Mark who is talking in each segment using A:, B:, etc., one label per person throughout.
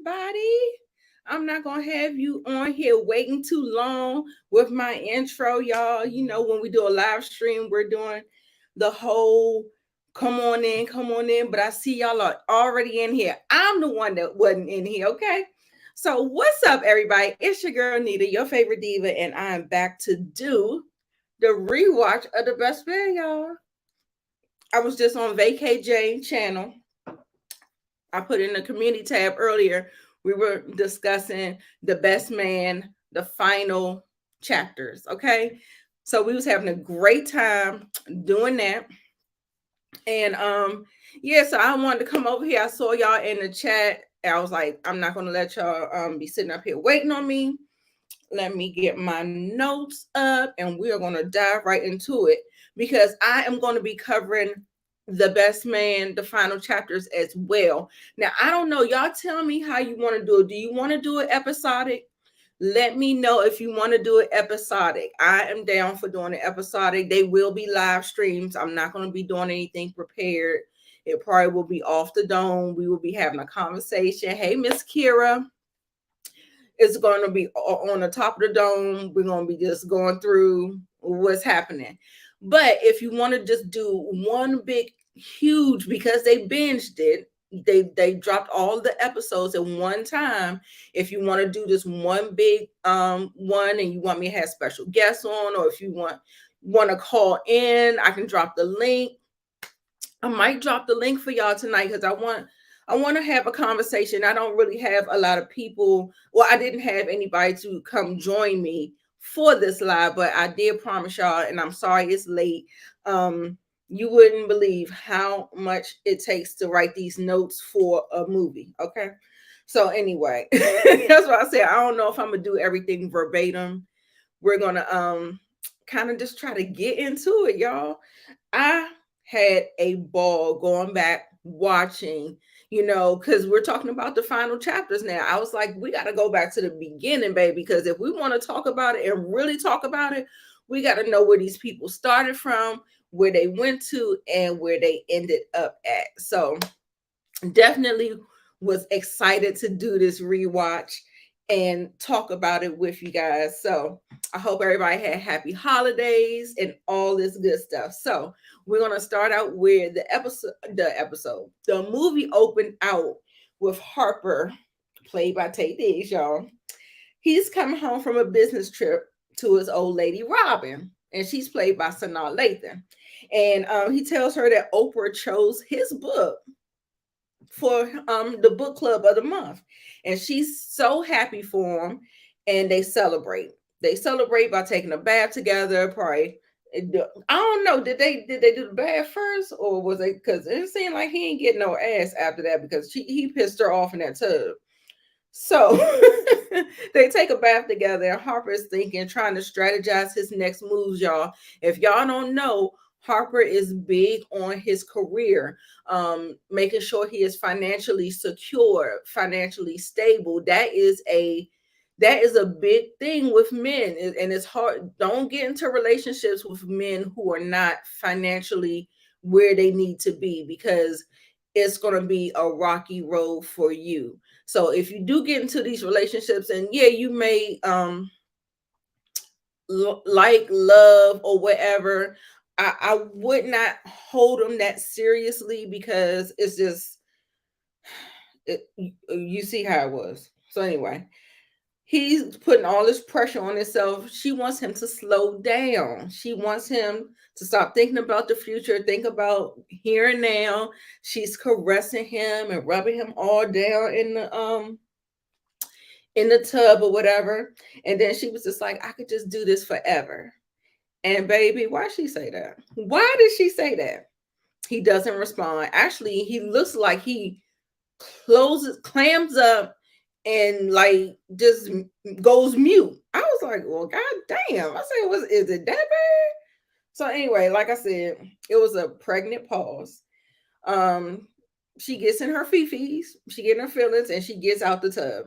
A: everybody. I'm not going to have you on here waiting too long with my intro, y'all. You know, when we do a live stream, we're doing the whole come on in. But I see y'all are already in here. I'm the one that wasn't in here, okay? So, what's up, everybody? It's your girl, Nita, your favorite diva, and I'm back to do the rewatch of the best man, y'all. I was just on VKJ channel. I put in the community tab earlier. We were discussing the best man, the final chapters. Okay. So we was having a great time doing that. And yeah, so I wanted to come over here. I saw y'all in the chat. I was like, I'm not gonna let y'all be sitting up here waiting on me. Let me get my notes up and we are gonna dive right into it because I am going to be covering the best man, the final chapters as well. Now, I don't know. Y'all tell me how you want to do it. Do you want to do it episodic? Let me know if you want to do it episodic. I am down for doing it episodic. They will be live streams. I'm not going to be doing anything prepared. It probably will be off the dome. We will be having a conversation. Hey, Miss Kira. It's going to be on the top of the dome. We're going to be just going through what's happening. But if you want to just do one big, huge, because they binged it, they dropped all the episodes at one time. If you want to do this one big one and you want me to have special guests on, or if you want to call in, I can drop the link. I might drop the link for y'all tonight because I want to have a conversation. I don't really have a lot of people. Well, I didn't have anybody to come join me for this live, but I did promise y'all, and I'm sorry it's late. You wouldn't believe how much it takes to write these notes for a movie. Okay. So anyway, that's what I said. I don't know if I'm gonna do everything verbatim. We're gonna kind of just try to get into it, y'all. I had a ball going back watching, because we're talking about the final chapters now. I was like, we got to go back to the beginning, baby, because if we want to talk about it and really talk about it, we got to know where these people started from, where they went to, and where they ended up at. So definitely was excited to do this rewatch and talk about it with you guys. So I hope everybody had happy holidays and all this good stuff. So we're gonna start out with the movie opened out with Harper, played by Tay Diggs, y'all. He's coming home from a business trip to his old lady Robin, and she's played by Sanaa Lathan. And he tells her that Oprah chose his book for the book club of the month, and she's so happy for him. And they celebrate by taking a bath together. Probably, I don't know, did they do the bath first, or was it, because it seemed like he ain't getting no ass after that, because he pissed her off in that tub. So they take a bath together, and Harper is trying to strategize his next moves, y'all. If y'all don't know, Harper is big on his career, making sure he is financially secure, financially stable. That is a big thing with men, and it's hard. Don't get into relationships with men who are not financially where they need to be, because it's going to be a rocky road for you. So if you do get into these relationships, and yeah, you may like love or whatever, I would not hold them that seriously, because it's just you see how it was. So anyway, he's putting all this pressure on himself. She wants him to slow down. She wants him to stop thinking about the future, think about here and now. She's caressing him and rubbing him all down in the tub or whatever. And then she was just like, I could just do this forever. And baby, why she say that? Why did she say that? He doesn't respond. Actually, he looks like he clams up and like just goes mute. I was like, well, god damn. I said, is it that bad? So anyway, like I said, it was a pregnant pause. She gets in her fifis, she get in her feelings, and she gets out the tub.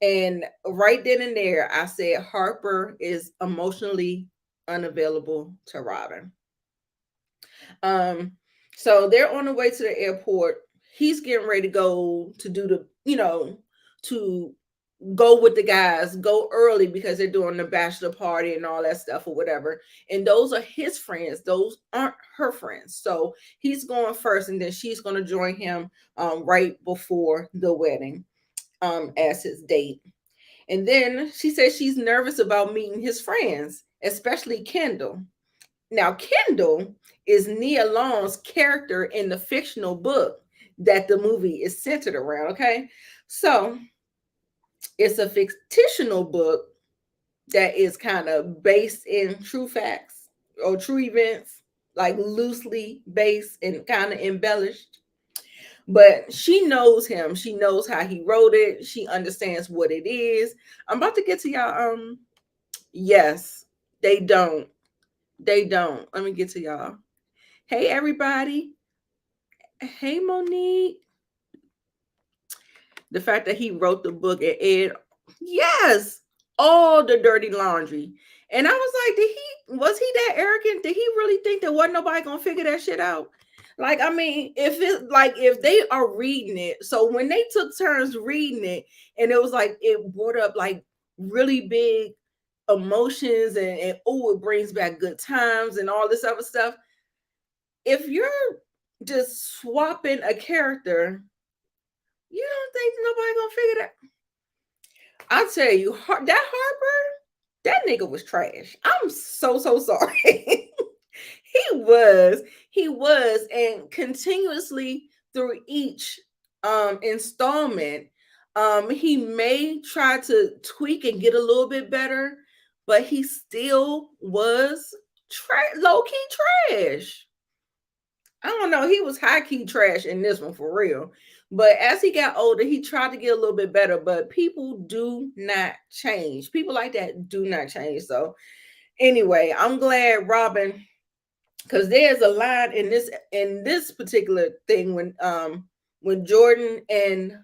A: And right then and there, I said Harper is emotionally unavailable to Robin. So they're on the way to the airport. He's getting ready to go to do to go with the guys, go early because they're doing the bachelor party and all that stuff or whatever. And those are his friends. Those aren't her friends. So he's going first, and then she's going to join him right before the wedding as his date. And then she says she's nervous about meeting his friends, especially Kendall. Now, Kendall is Nia Long's character in the fictional book that the movie is centered around. Okay. So it's a fictional book that is kind of based in true facts or true events, like loosely based and kind of embellished. But she knows him. She knows how he wrote it. She understands what it is. I'm about to get to y'all. Yes, they don't. They don't. Let me get to y'all. Hey, everybody. Hey, Monique. The fact that he wrote the book and Ed, yes, all the dirty laundry. And I was like, was he that arrogant? Did he really think that wasn't nobody gonna figure that shit out? Like, I mean, if they are reading it, so when they took turns reading it, and it was like it brought up like really big emotions and oh, it brings back good times and all this other stuff. If you're just swapping a character, you don't think nobody gonna figure that? I'll tell you, that Harper, that nigga was trash. I'm so sorry. he was, and continuously through each installment, he may try to tweak and get a little bit better, but he still was low-key trash. I don't know. He was high-key trash in this one for real. But as he got older, he tried to get a little bit better. But people do not change. People like that do not change. So anyway, I'm glad Robin, because there's a line in this particular thing when Jordan and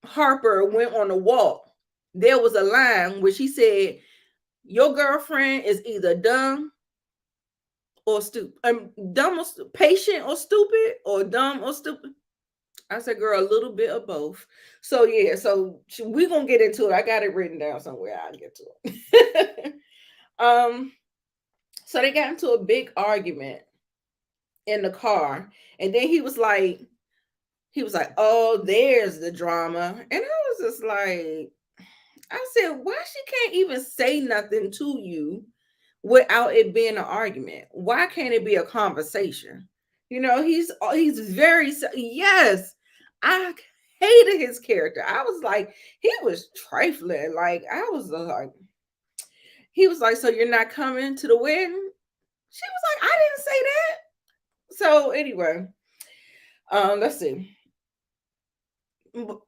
A: Harper went on a walk, there was a line where she said, "Your girlfriend is either dumb or stupid. Dumb or patient or stupid, or dumb or stupid." I said, "Girl, a little bit of both." So yeah, so we're gonna get into it. I got it written down somewhere. I'll get to it. So they got into a big argument in the car, and then he was like, "Oh, there's the drama," and I was just like, I said, "Why she can't even say nothing to you without it being an argument? Why can't it be a conversation?" You know, he's very, yes. I hated his character. I was like, he was trifling. Like, I was like, he was like, "So you're not coming to the wedding?" She was like, "I didn't say that." So anyway, let's see.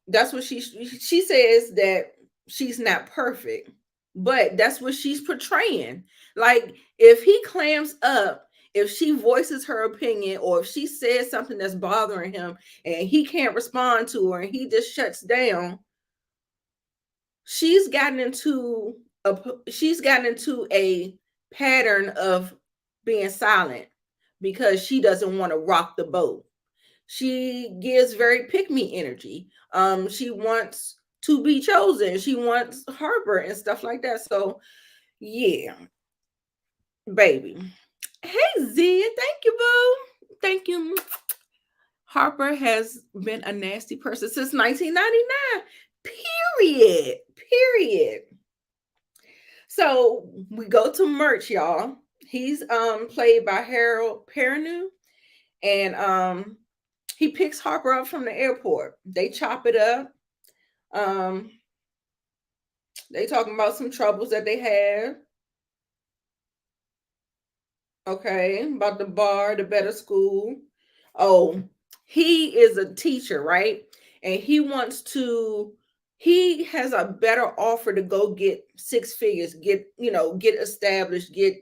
A: That's what she says, that she's not perfect, but that's what she's portraying. Like, if he clams up, if she voices her opinion, or if she says something that's bothering him and he can't respond to her and he just shuts down, she's gotten into a pattern of being silent because she doesn't want to rock the boat. She gives very pick me energy. She wants to be chosen. She wants Harper and stuff like that. So yeah, baby. Hey Zia, thank you, boo. Thank you. Harper has been a nasty person since 1999. Period. Period. So we go to merch, y'all. He's played by Harold Perrineau, and he picks Harper up from the airport. They chop it up. They talking about some troubles that they have. Okay, about the bar, the better school. Oh, he is a teacher, right? And he has a better offer to go get six figures, get established, get,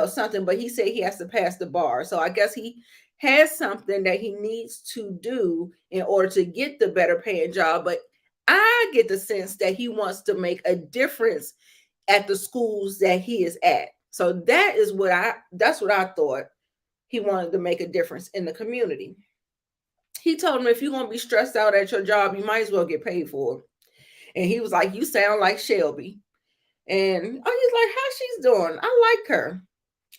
A: something, but he said he has to pass the bar. So I guess he has something that he needs to do in order to get the better paying job. But I get the sense that he wants to make a difference at the schools that he is at. So that's what I thought. He wanted to make a difference in the community. He told him, if you're gonna be stressed out at your job, you might as well get paid for it. And he was like, you sound like Shelby. And oh, he's like, how she's doing? I like her.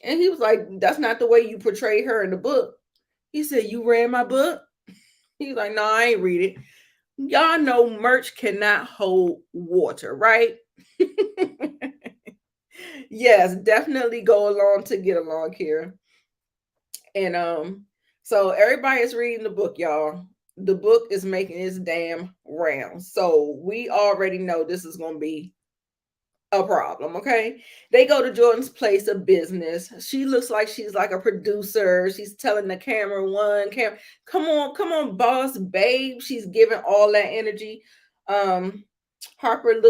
A: And he was like, that's not the way you portray her in the book. He said, you read my book? He's like, no, I ain't read it. Y'all know merch cannot hold water, right? Yes, definitely go along to get along here. And so everybody is reading the book, y'all. The book is making its damn rounds. So we already know this is gonna be a problem. Okay, they go to Jordan's place of business. She looks like she's like a producer. She's telling the camera, come on, boss babe. She's giving all that energy. um Harper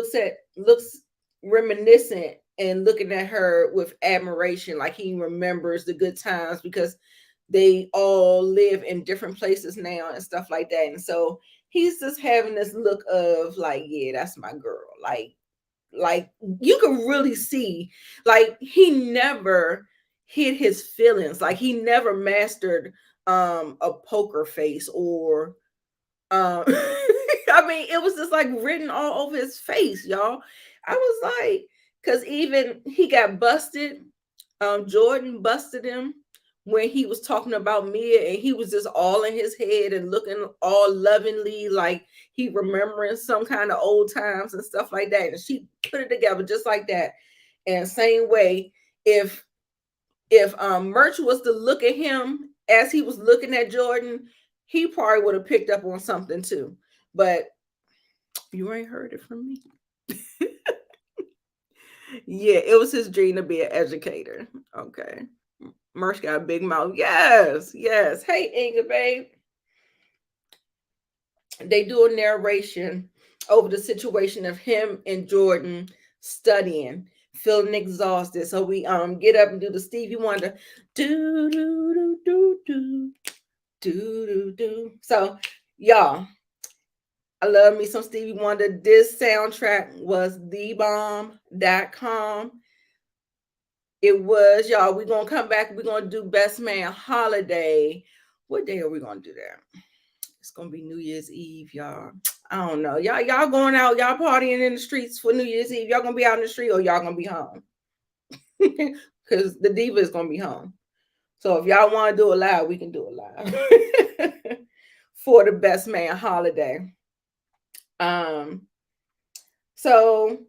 A: looks reminiscent and looking at her with admiration, like he remembers the good times, because they all live in different places now and stuff like that. And so he's just having this look of like, yeah, that's my girl. Like you can really see, like he never hid his feelings, like he never mastered a poker face, or I mean, it was just like written all over his face, y'all. I was like, because even he got busted. Jordan busted him when he was talking about Mia, and he was just all in his head and looking all lovingly, like he remembering some kind of old times and stuff like that. And she put it together just like that. And same way, if Merch was to look at him as he was looking at Jordan, he probably would have picked up on something too. But you ain't heard it from me. Yeah, it was his dream to be an educator. Okay. Merch got a big mouth. Yes, yes. Hey, Inga, babe. They do a narration over the situation of him and Jordan studying, feeling exhausted. So we get up and do the Stevie Wonder do do do do do do do. So y'all, I love me some Stevie Wonder. This soundtrack was thebomb.com. It was, y'all. We're gonna come back. We're gonna do Best Man Holiday. What day are we gonna do that? It's gonna be New Year's Eve, y'all. I don't know. Y'all going out, y'all partying in the streets for New Year's Eve. Y'all gonna be out in the street, or y'all gonna be home? Because the Diva is gonna be home. So if y'all want to do it live, we can do it live. For the Best Man Holiday. Um, so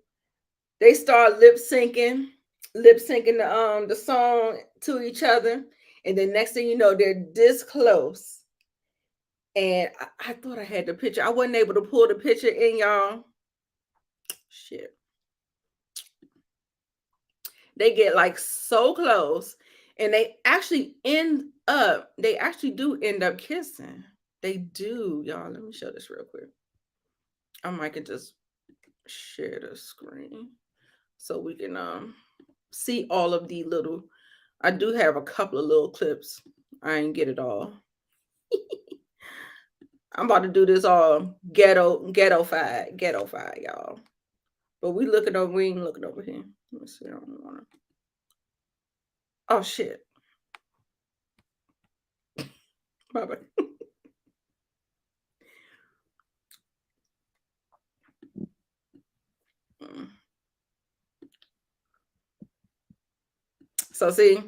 A: they start lip syncing the song to each other, and then next thing you know, they're this close. And I thought I had the picture. I wasn't able to pull the picture in, y'all. Shit. They get like so close, and they actually do end up kissing. They do, y'all. Let me show this real quick. I might could just share the screen so we can see all of the little. I do have a couple of little clips. I ain't get it all. I'm about to do this all ghetto fied, y'all. But we ain't looking over here. Let me see. I don't wanna. Oh shit. Bye bye. So see,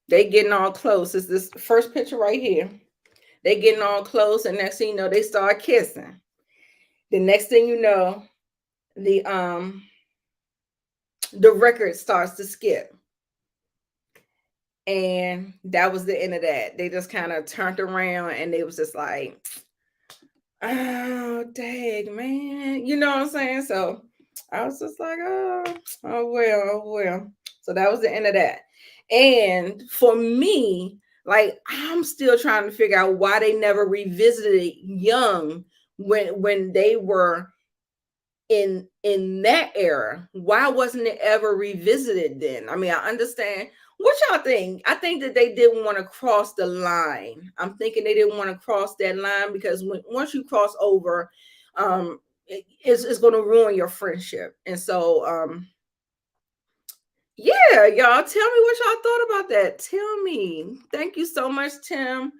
A: they getting all close. It's this first picture right here. They getting all close, and next thing you know, they start kissing. The next thing you know, the record starts to skip. And that was the end of that. They just kind of turned around, and they was just like, oh dang, man. You know what I'm saying? So I was just like, oh well. So that was the end of that. And for me, like I'm still trying to figure out why they never revisited Young when they were in that era. Why wasn't it ever revisited then? I mean, I understand. What y'all think? I think that they didn't want to cross the line. I'm thinking they didn't want to cross that line, because once you cross over, it's going to ruin your friendship. And so yeah, y'all, tell me what y'all thought about that. Tell me. Thank you so much, Tim.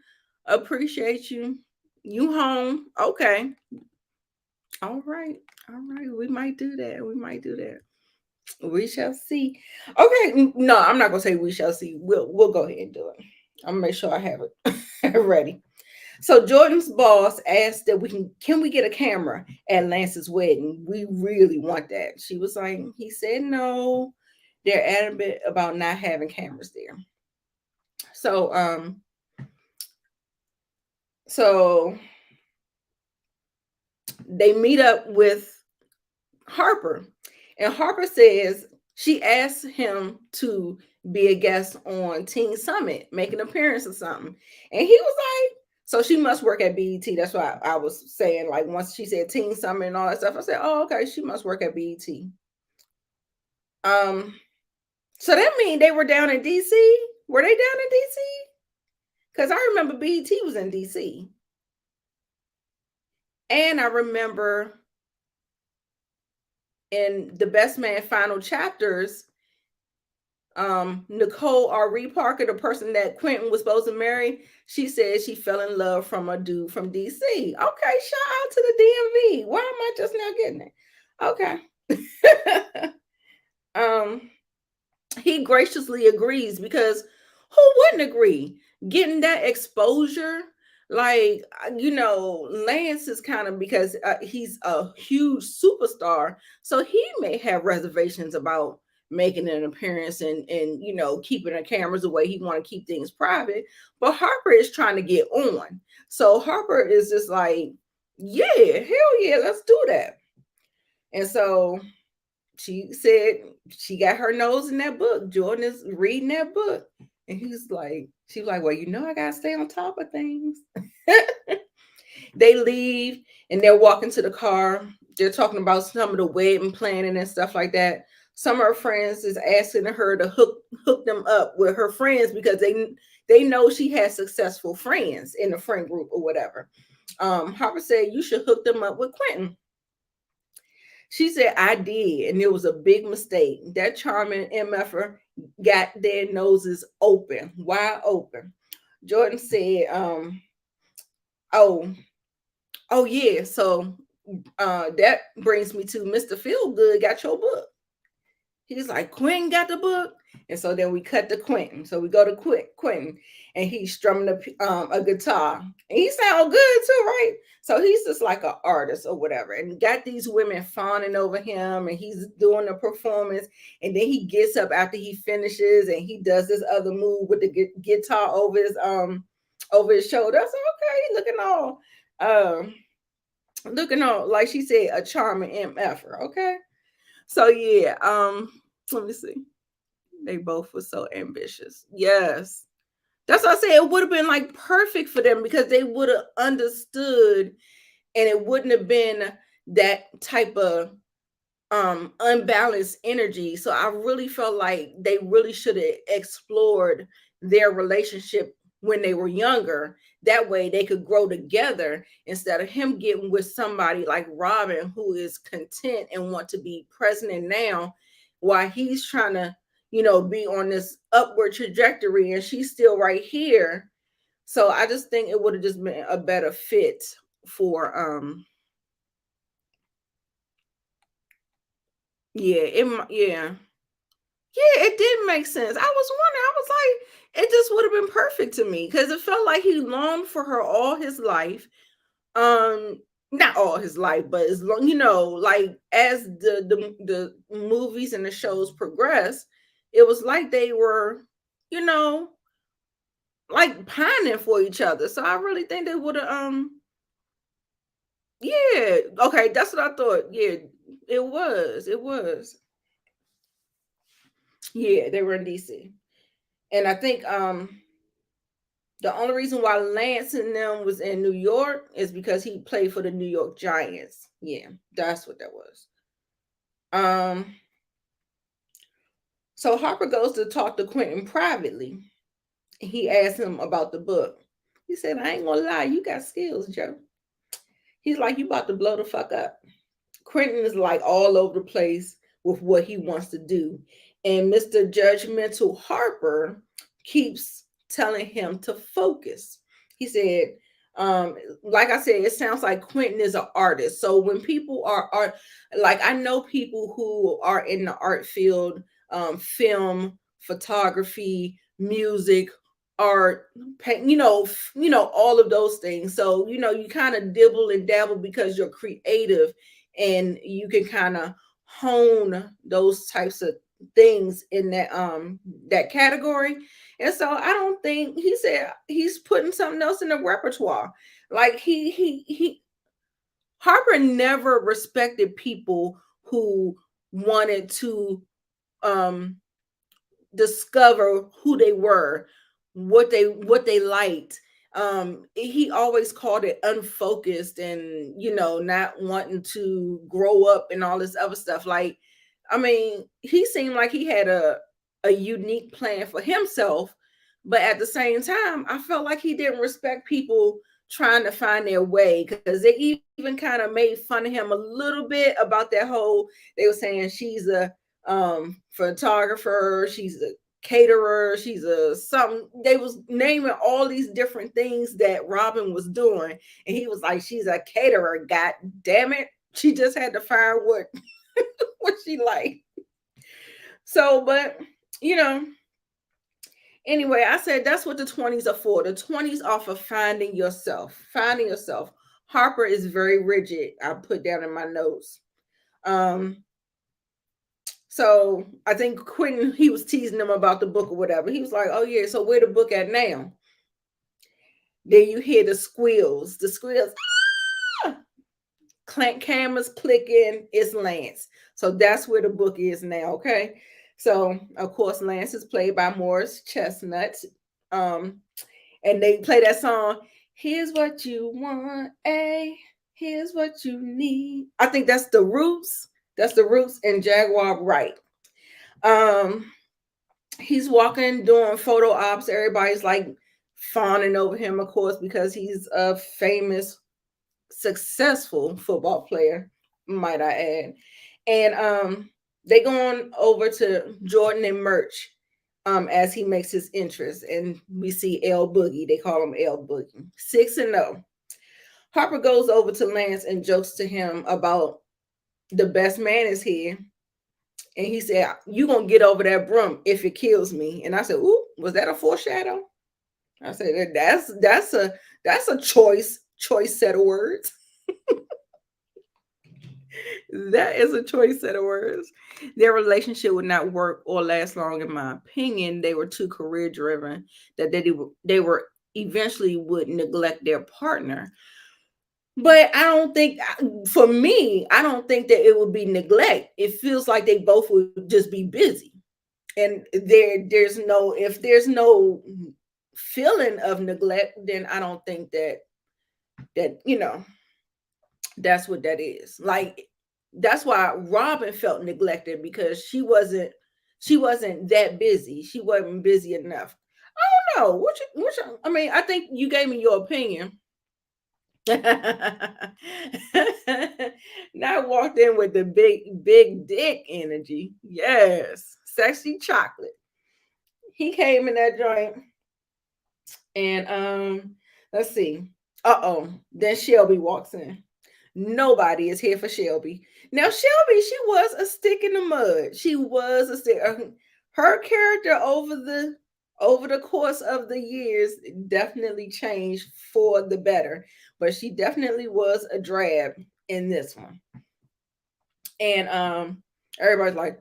A: Appreciate you. You home? Okay. All right. All right. We might do that. We might do that. We shall see. Okay. No, I'm not gonna say we shall see. We'll go ahead and do it. I'm gonna make sure I have it ready. So Jordan's boss asked that we get a camera at Lance's wedding. We really want that. She was like, he said no. They're adamant about not having cameras there. So so they meet up with Harper. And Harper says she asked him to be a guest on Teen Summit, make an appearance or something. And he was like, so she must work at BET. That's why I was saying, like, once she said Teen Summit and all that stuff, I said, oh, okay, she must work at BET. Um, so that means they were down in DC. Were they down in DC? Because I remember BET was in DC. And I remember in the Best Man final chapters, Nicole R. Parker, the person that Quentin was supposed to marry, she said she fell in love from a dude from DC. Okay, shout out to the DMV. Why am I just now getting it? Okay. um, he graciously agrees because who wouldn't agree? Getting that exposure, like Lance is kind of because he's a huge superstar, so he may have reservations about making an appearance and keeping the cameras away. He want to keep things private, but Harper is trying to get on. So Harper is just like, yeah, hell yeah, let's do that. And so she said she got her nose in that book. Jordan is reading that book. And she was like, well, I gotta stay on top of things. They leave and they're walking to the car. They're talking about some of the wedding planning and stuff like that. Some of her friends is asking her to hook them up with her friends because they know she has successful friends in the friend group or whatever. Harper said you should hook them up with Quentin. She said, I did, and it was a big mistake. That charming MFer got their noses open, wide open. Jordan said, oh, yeah. So that brings me to Mr. Feelgood got your book. He's like, Quentin got the book. And so then we cut to Quentin. So we go to Quentin, and he's strumming a guitar. And he sounds good too, right? So he's just like an artist or whatever. And got these women fawning over him, and he's doing a performance. And then he gets up after he finishes, and he does this other move with the guitar over his shoulder. I said, okay, looking all, like she said, a charming MFer. Okay. So yeah, let me see. They both were so ambitious. Yes. That's what I say. It would have been like perfect for them because they would have understood and it wouldn't have been that type of unbalanced energy. So I really felt like they really should have explored their relationship when they were younger. That way they could grow together instead of him getting with somebody like Robin who is content and want to be present and now while he's trying to, be on this upward trajectory and she's still right here. So I just think it would have just been a better fit for yeah. Yeah, it did make sense. I was wondering, I was like, it just would have been perfect to me because it felt like he longed for her all his life. Not all his life, but as long, like as the movies and the shows progress, it was like they were, you know, like pining for each other. So I really think they would have yeah, okay, that's what I thought. Yeah, it was. Yeah, they were in DC. And I think the only reason why Lance and them was in New York is because he played for the New York Giants. Yeah, that's what that was. Um, so Harper goes to talk to Quentin privately. He asked him about the book. He said, I ain't gonna lie, you got skills, Joe. He's like, you about to blow the fuck up. Quentin is like all over the place with what he wants to do. And Mr. Judgmental Harper keeps telling him to focus. He said, Um, like I said, it sounds like Quentin is an artist. So when people are art, like I know people who are in the art field, film, photography, music, art, all of those things. So you kind of dibble and dabble because you're creative, and you can kind of hone those types of things in that category. And so I don't think, he said he's putting something else in the repertoire. Like he Harper never respected people who wanted to um discover who they were, what they liked. He always called it unfocused, and not wanting to grow up and all this other stuff. Like, I mean, he seemed like he had a unique plan for himself, but at the same time I felt like he didn't respect people trying to find their way, because they even kind of made fun of him a little bit about that whole, they were saying she's a photographer, she's a caterer, she's a something. They was naming all these different things that Robin was doing, and he was like, she's a caterer, god damn it, she just had to find what what she liked. So, but you know anyway, I said that's what the 20s are for. The 20s are for finding yourself. Harper is very rigid, I put down in my notes. um So I think Quentin, he was teasing them about the book or whatever. He was like, "Oh yeah, so where the book at now?" Then you hear the squeals, clank, cameras clicking. It's Lance. So that's where the book is now. Okay. So of course Lance is played by Morris Chestnut. Um, and they play that song. Here's what you want, here's what you need. I think that's the Roots. That's the Roots and Jaguar Wright. Um, he's walking doing photo ops. Everybody's like fawning over him, of course, because he's a famous, successful football player, might I add. And they going over to Jordan and Merch as he makes his entrance, and we see L Boogie. They call him L Boogie. 6-0. Harper goes over to Lance and jokes to him about the best man is here. And he said, "You gonna get over that broom if it kills me." And I said, "Ooh, was that a foreshadow?" I said, that's a choice set of words. That is a choice set of words. Their relationship would not work or last long, in my opinion. They were too career driven that they were eventually would neglect their partner. But I don't think, for me, I don't think that it would be neglect. It feels like they both would just be busy. And if there's no feeling of neglect, then I don't think that that's what that is. Like, that's why Robin felt neglected, because she wasn't that busy. She wasn't busy enough. I don't know. I mean, I think you gave me your opinion. Now walked in with the big dick energy. Yes, sexy chocolate. He came in that joint, and let's see. Then Shelby walks in. Nobody is here for Shelby. Now Shelby, she was a stick in the mud. She was a stick. Her character over the course of the years definitely changed for the better, but she definitely was a drab in this one. And everybody's like,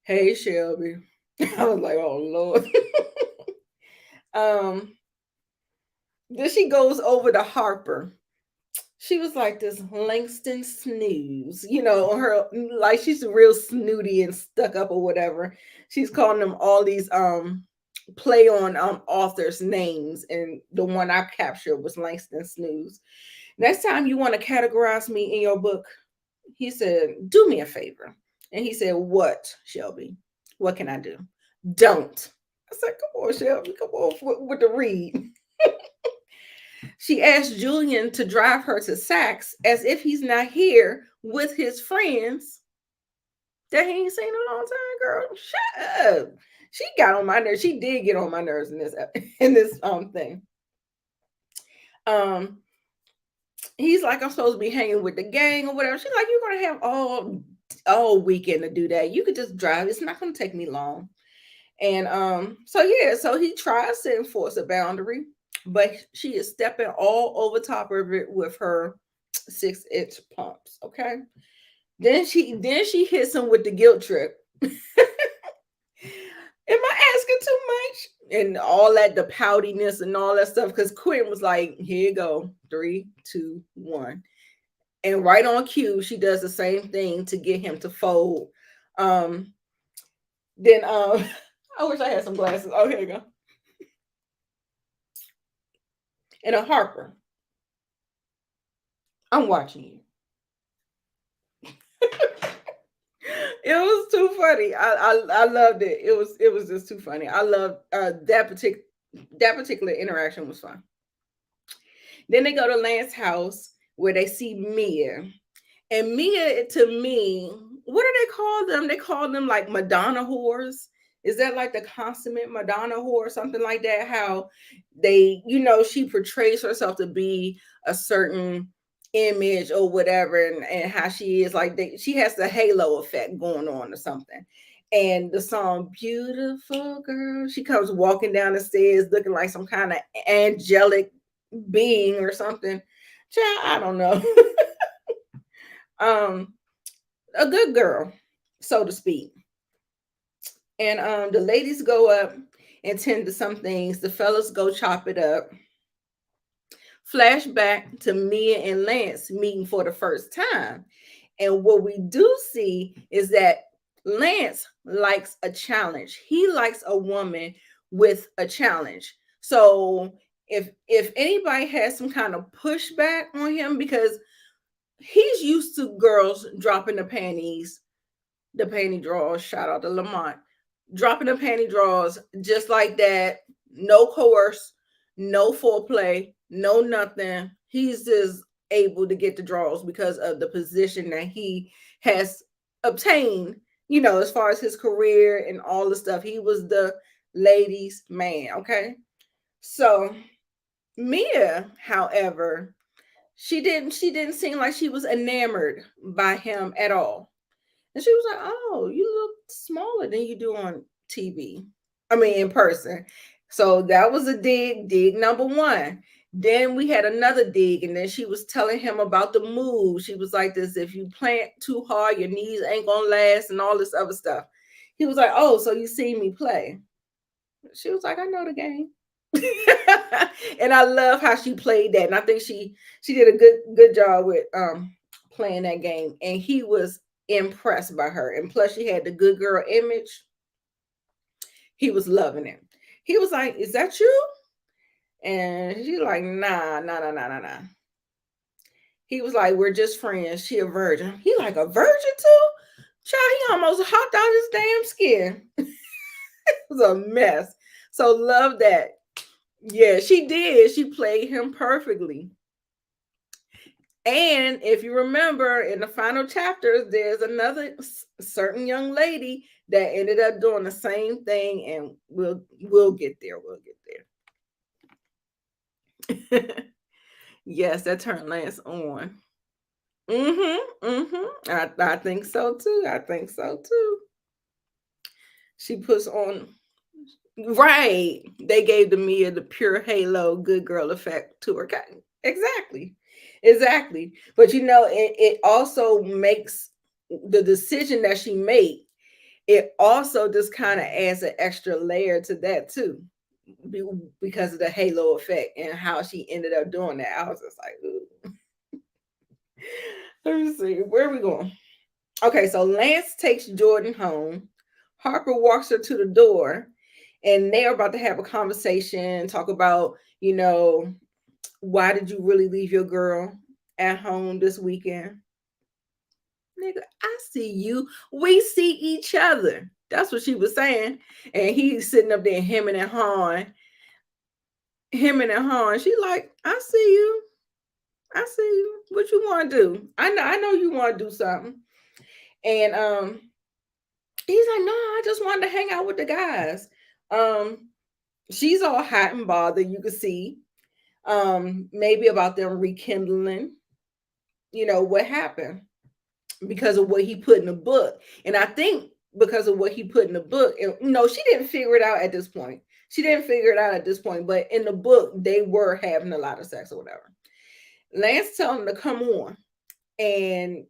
A: "Hey Shelby." I was like, "Oh Lord." um then she goes over to Harper. She was like this Langston snooze, her, like, she's real snooty and stuck up or whatever. She's calling them all these play on authors' names, and the one I captured was Langston Snooze. "Next time you want to categorize me in your book," he said, "do me a favor." And he said, "What, Shelby? What can I do?" "Don't." I said, "Come on, Shelby, come on with the read." She asked Julian to drive her to Saks, as if he's not here with his friends that he ain't seen in a long time. Girl, shut up. She got on my nerves. She did get on my nerves in this thing. Um, he's like, I'm supposed to be hanging with the gang or whatever. She's like, you're gonna have all weekend to do that. You could just drive. It's not gonna take me long. And so yeah, so he tries to enforce a boundary, but she is stepping all over top of it with her 6-inch pumps. Okay. Then she hits him with the guilt trip. Am I asking too much? And all that, the poutiness and all that stuff. Because Quinn was like, here you go. 3, 2, 1. And right on cue, she does the same thing to get him to fold. Um, then I wish I had some glasses. Oh, here you go. And a Harper. I'm watching you. It was too funny. I loved it. It was just too funny. I loved that particular interaction was fun. Then they go to Lance's house where they see Mia. And Mia, to me, what do they call them? They call them like Madonna whores. Is that like the consummate Madonna whore, something like that? How they, she portrays herself to be a certain image or whatever, and how she is like, she has the halo effect going on or something. And the song Beautiful Girl, she comes walking down the stairs looking like some kind of angelic being or something. Child, I don't know. A good girl, so to speak. And the ladies go up and tend to some things. The fellas go chop it up. Flashback to Mia and Lance meeting for the first time. And what we do see is that Lance likes a challenge. He likes a woman with a challenge. So if anybody has some kind of pushback on him, because he's used to girls dropping the panties, the panty drawers, shout out to Lamont, dropping the panty drawers just like that, no coerce, no foreplay, no nothing. He's just able to get the draws because of the position that he has obtained, as far as his career and all the stuff. He was the ladies' man, okay? So Mia, however, she didn't seem like she was enamored by him at all. And she was like, "Oh, you look smaller than you do on TV. I mean, in person." So that was a dig number one. Then we had another dig, and then she was telling him about the move. She was like, "This, if you plant too hard, your knees ain't gonna last," and all this other stuff. He was like, "Oh, so you see me play?" She was like, "I know the game." And I love how she played that. And I think she did a good job with playing that game. And he was impressed by her. And plus she had the good girl image. He was loving it. He was like, "Is that you?" And she's like, "Nah, nah, nah, nah, nah, nah." He was like, "We're just friends. She a virgin." He like, "A virgin too?" Child, he almost hopped out his damn skin. It was a mess. So love that. Yeah, she did. She played him perfectly. And if you remember in the final chapters, there's another certain young lady that ended up doing the same thing, and we'll get there. We'll get there. Yes, that turned Lance on. Mm-hmm. Mm-hmm. I think so too. I think so too. She puts on. Right. They gave the Mia the pure halo good girl effect to her. Exactly. Exactly. But it also makes the decision that she made, it also just kind of adds an extra layer to that too. Because of the halo effect and how she ended up doing that. I was just like, ooh. Let me see. Where are we going? Okay, so Lance takes Jordan home. Harper walks her to the door, and they're about to have a conversation, talk about, why did you really leave your girl at home this weekend? Nigga, I see you. We see each other. That's what she was saying. And he's sitting up there hemming and hawing. Hemming and hawing. She like, I see you. I see you. What you want to do? I know you want to do something. And he's like, "No, I just wanted to hang out with the guys." She's all hot and bothered, you can see. Maybe about them rekindling. what happened because of what he put in the book. And I think because of what he put in the book, and she didn't figure it out at this point. She didn't figure it out at this point, but in the book, they were having a lot of sex or whatever. Lance told him to come on, and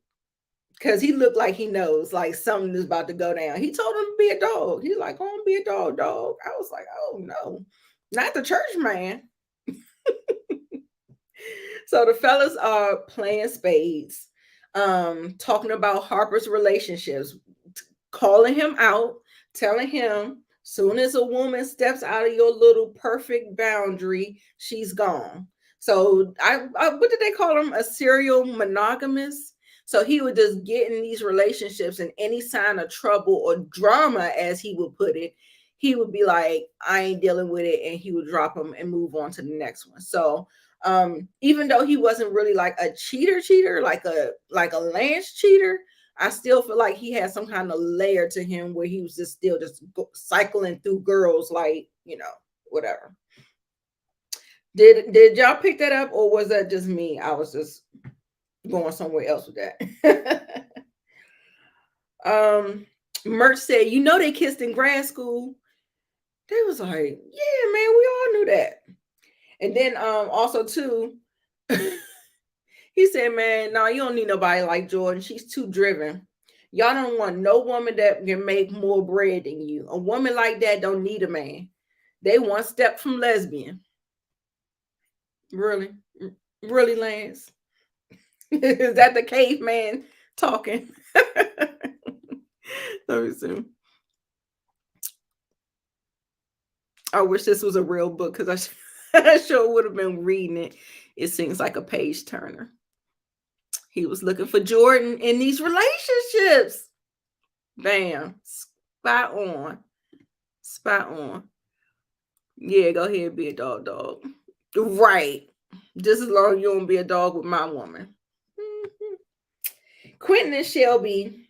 A: because he looked like he knows like something is about to go down. He told him to be a dog. He's like, "Go on, be a dog, dog." I was like, "Oh no, not the church man." So the fellas are playing spades, talking about Harper's relationships, calling him out, telling him soon as a woman steps out of your little perfect boundary, she's gone. So I what did they call him? A serial monogamous. So he would just get in these relationships, and any sign of trouble or drama, as he would put it, he would be like, I ain't dealing with it, and he would drop them and move on to the next one. So even though he wasn't really like a cheater, like a Lance cheater, I still feel like he had some kind of layer to him where he was just still just cycling through girls, like, whatever. Did y'all pick that up, or was that just me? I was just going somewhere else with that. Merch said, they kissed in grad school. They was like, yeah, man, we all knew that. And then also too, he said, man, no, you don't need nobody like Jordan. She's too driven. Y'all don't want no woman that can make more bread than you. A woman like that don't need a man. They one step from lesbian. Really? Really, Lance? Is that the caveman talking? Let me see. I wish this was a real book because I sure would have been reading it. It seems like a page turner. He was looking for Jordan in these relationships. Bam. Spot on. Spot on. Yeah, go ahead, be a dog. Right. Just as long as you don't be a dog with my woman. Quentin and Shelby.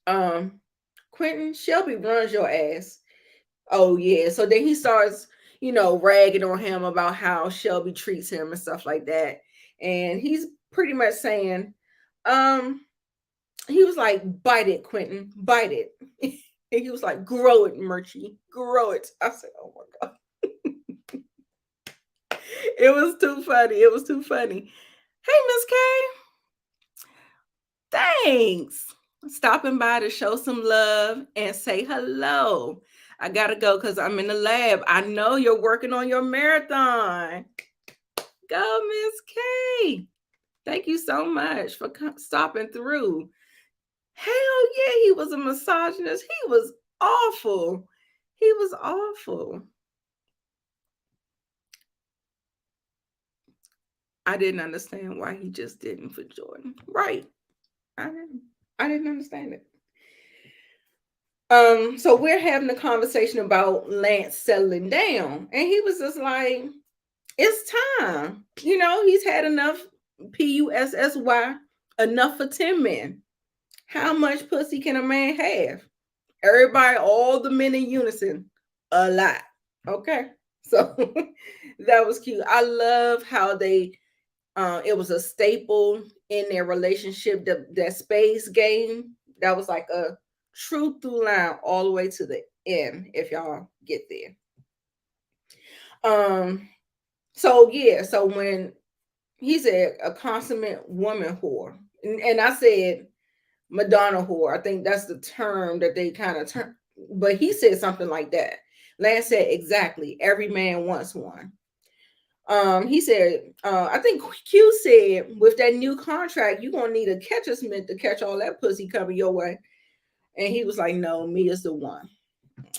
A: Quentin, Shelby runs your ass. Oh, yeah. So then he starts, ragging on him about how Shelby treats him and stuff like that. And he's pretty much saying, he was like, bite it, Quentin, bite it. And he was like, grow it, Murchie, grow it. I said, oh my God. It was too funny. It was too funny. Hey, Miss K. Thanks. Stopping by to show some love and say hello. I gotta go because I'm in the lab. I know you're working on your marathon. Go, Miss K. Thank you so much for stopping through. Hell yeah, he was a misogynist. He was awful. He was awful. I didn't understand why he just didn't for Jordan. Right. I didn't understand it. So we're having a conversation about Lance settling down, and he was just like, it's time. He's had enough PUSSY, enough for 10 men. How much pussy can a man have? Everybody, all the men in unison, a lot. Okay. So that was cute. I love how they it was a staple in their relationship, that space game. That was like a true through line all the way to the end, if y'all get there. So yeah, so when he said a consummate woman whore, and I said Madonna whore. I think that's the term that they kind of turn, but he said something like that. Lance said exactly. Every man wants one. He said, I think Q said, with that new contract, you're gonna need a catcher's mitt to catch all that pussy coming your way. And he was like, no, me is the one.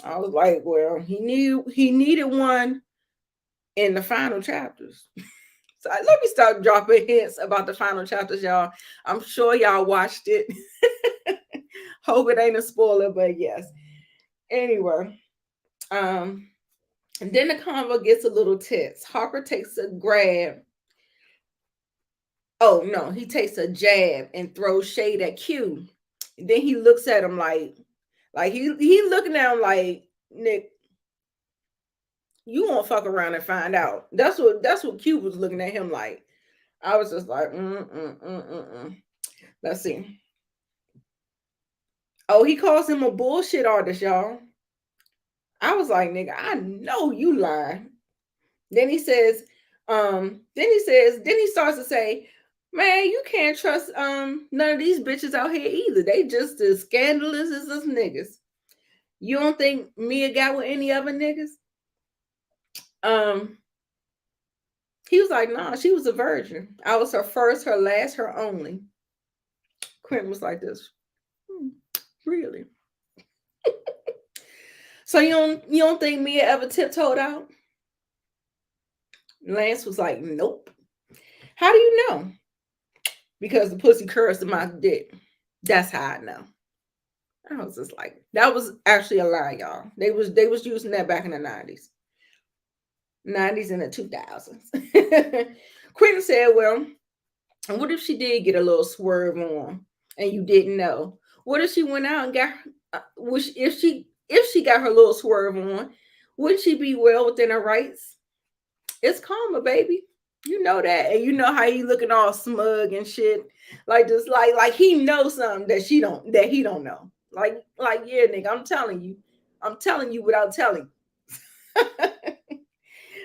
A: I was like, well, he needed one in the final chapters. So let me start dropping hints about the final chapters, y'all. I'm sure y'all watched it. Hope it ain't a spoiler, but yes. Anyway, and then the convo gets a little tense. Harper takes a grab. Oh no, he takes a jab and throws shade at Q. Then he looks at him like he looking at him like, Nick, you won't fuck around and find out. That's what Q was looking at him like. I was just like, Let's see. Oh, he calls him a bullshit artist, y'all. I was like, nigga, I know you lying. Then he says, then he starts to say, man, you can't trust none of these bitches out here either. They just as scandalous as us niggas. You don't think Mia got with any other niggas? He was like, nah, she was a virgin. I was her first, her last, her only. Quentin was like this. Really? So you don't think Mia ever tiptoed out? Lance was like, nope. How do you know? Because the pussy curves to my dick. That's how I know. I was just like, that was actually a lie, y'all. They was using that back in the 90s. 90s and the 2000s. Quentin said, well, what if she did get a little swerve on and you didn't know? What if she went out and got if she got her little swerve on, wouldn't she be well within her rights? It's karma, baby. You know that. And you know how he looking all smug and shit. Like this, like he knows something that he don't know. Like, yeah, nigga, I'm telling you without telling.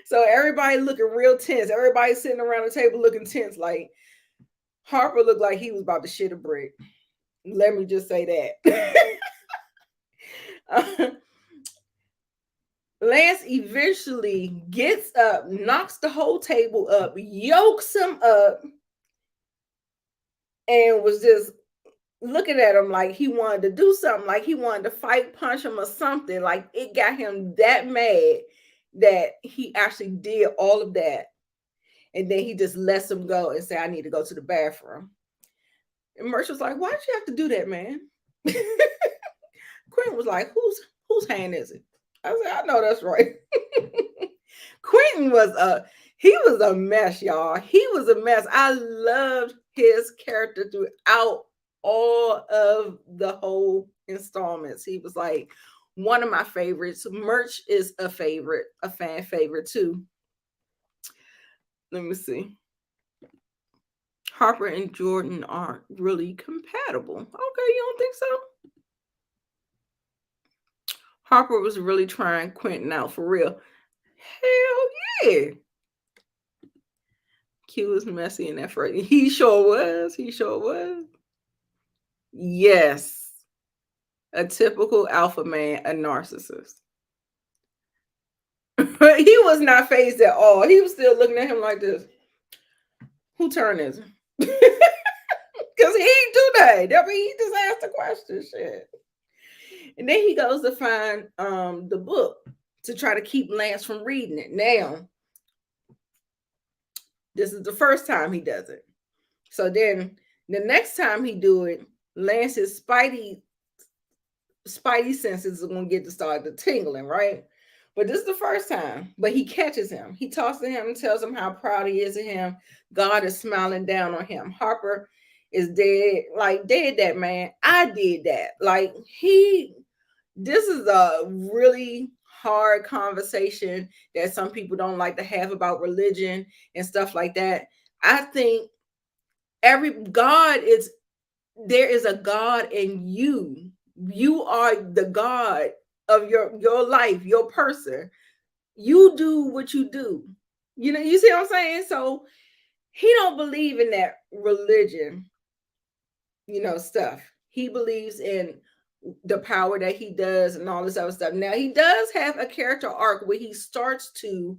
A: So everybody looking real tense. Everybody sitting around the table looking tense. Like Harper looked like he was about to shit a brick. Let me just say that. Lance eventually gets up, knocks the whole table up, yokes him up, and was just looking at him like he wanted to do something, like he wanted to fight, punch him, or something. Like it got him that mad that he actually did all of that. And then he just lets him go and say, I need to go to the bathroom. And Merch was like, why'd you have to do that, man? Quentin was like, whose hand is it? I said, I know that's right. Quentin was a mess, y'all. He was a mess. I loved his character throughout all of the whole installments. He was like one of my favorites. Merch is a fan favorite too. Let me see. Harper and Jordan aren't really compatible. Okay, you don't think so? Harper was really trying Quentin out for real. Hell yeah. Q was messy in that first. He sure was. Yes. A typical alpha man, a narcissist. He was not phased at all. He was still looking at him like this. Who turn is it? Because he ain't do that. I mean, he just asked the question. Shit. And then he goes to find the book to try to keep Lance from reading it. Now, this is the first time he does it. So then the next time he do it, Lance's spidey senses are going to get to start the tingling, right? But this is the first time. But he catches him. He talks to him and tells him how proud he is of him. God is smiling down on him. Harper is dead. Like, dead that man. I did that. Like, this is a really hard conversation that some people don't like to have about religion and stuff like that. I think there is a God in you. You are the God of your life, your person. You do what you do. You know, you see what I'm saying? So he don't believe in that religion, stuff. He believes in the power that he does and all this other stuff. Now he does have a character arc where he starts to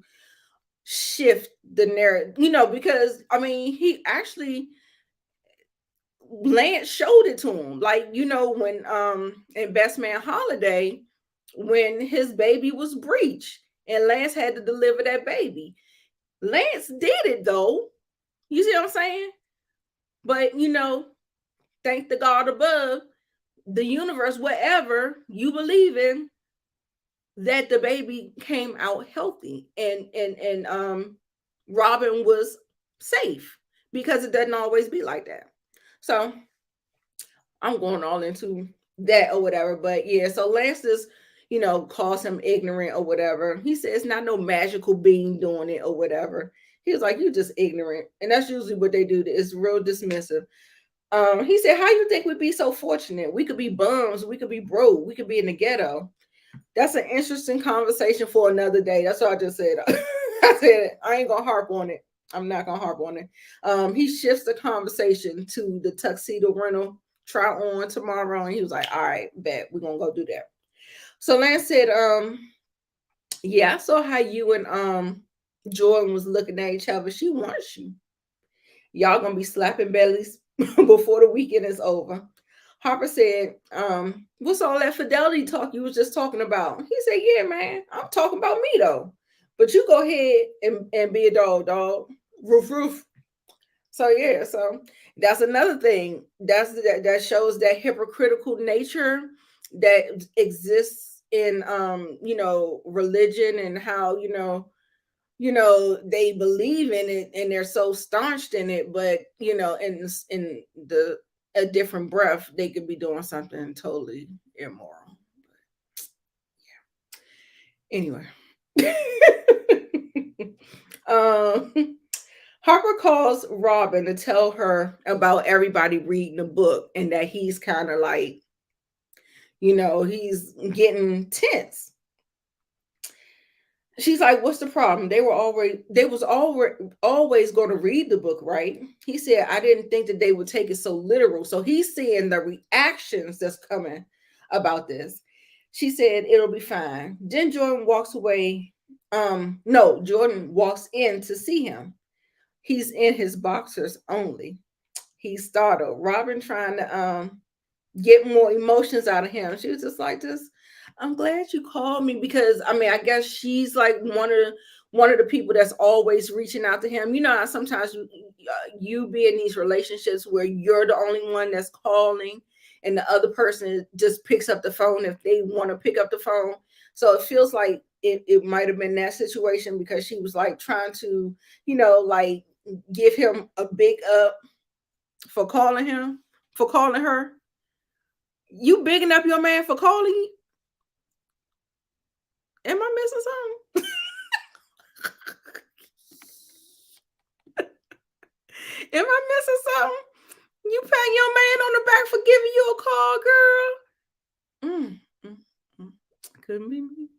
A: shift the narrative, because I mean, he actually, Lance showed it to him. Like, when in Best Man Holiday, when his baby was breached and Lance had to deliver that baby. Lance did it though. You see what I'm saying? But thank the God above, the universe, whatever you believe in, that the baby came out healthy and Robin was safe, because it doesn't always be like that. So I'm going all into that or whatever. But yeah, so Lance just, calls him ignorant or whatever. He says it's not no magical being doing it or whatever. He was like, "You just ignorant," and that's usually what they do. It's real dismissive. He said, "How you think we'd be so fortunate? We could be bums, we could be broke, we could be in the ghetto." That's an interesting conversation for another day. That's what I just said. I said I ain't gonna harp on it. I'm not gonna harp on it. He shifts the conversation to the tuxedo rental try on tomorrow, and he was like, "All right, bet we're gonna go do that." So Lance said, "Yeah, I saw how you and Jordan was looking at each other. She wants you. Y'all gonna be slapping bellies before the weekend is over." Harper said, "What's all that fidelity talk you was just talking about?" He said, "Yeah, man, I'm talking about me though. But you go ahead and be a dog. Roof, roof." So yeah, so that's another thing. That shows that hypocritical nature that exists in religion, and how they believe in it and they're so staunched in it, but in the a different breath they could be doing something totally immoral. Anyway. um Harper calls Robin to tell her about everybody reading the book, and that he's kind of like, he's getting tense. She's like, "What's the problem? They was always going to read the book, right?" He said, "I didn't think that they would take it so literal." So he's seeing the reactions that's coming about this. She said, "It'll be fine." Then Jordan walks away. No, Jordan walks in to see him. He's in his boxers only. He's startled. Robin trying to get more emotions out of him. She was just like, "This, I'm glad you called me," because I mean, I guess she's like one of the people that's always reaching out to him. You know how sometimes you be in these relationships where you're the only one that's calling, and the other person just picks up the phone if they want to pick up the phone. So it feels like it might have been that situation, because she was like trying to, like give him a big up for calling him, for calling her. You bigging up your man for calling you? Am I missing something? Am I missing something? You pat your man on the back for giving you a call, girl? Couldn't be me.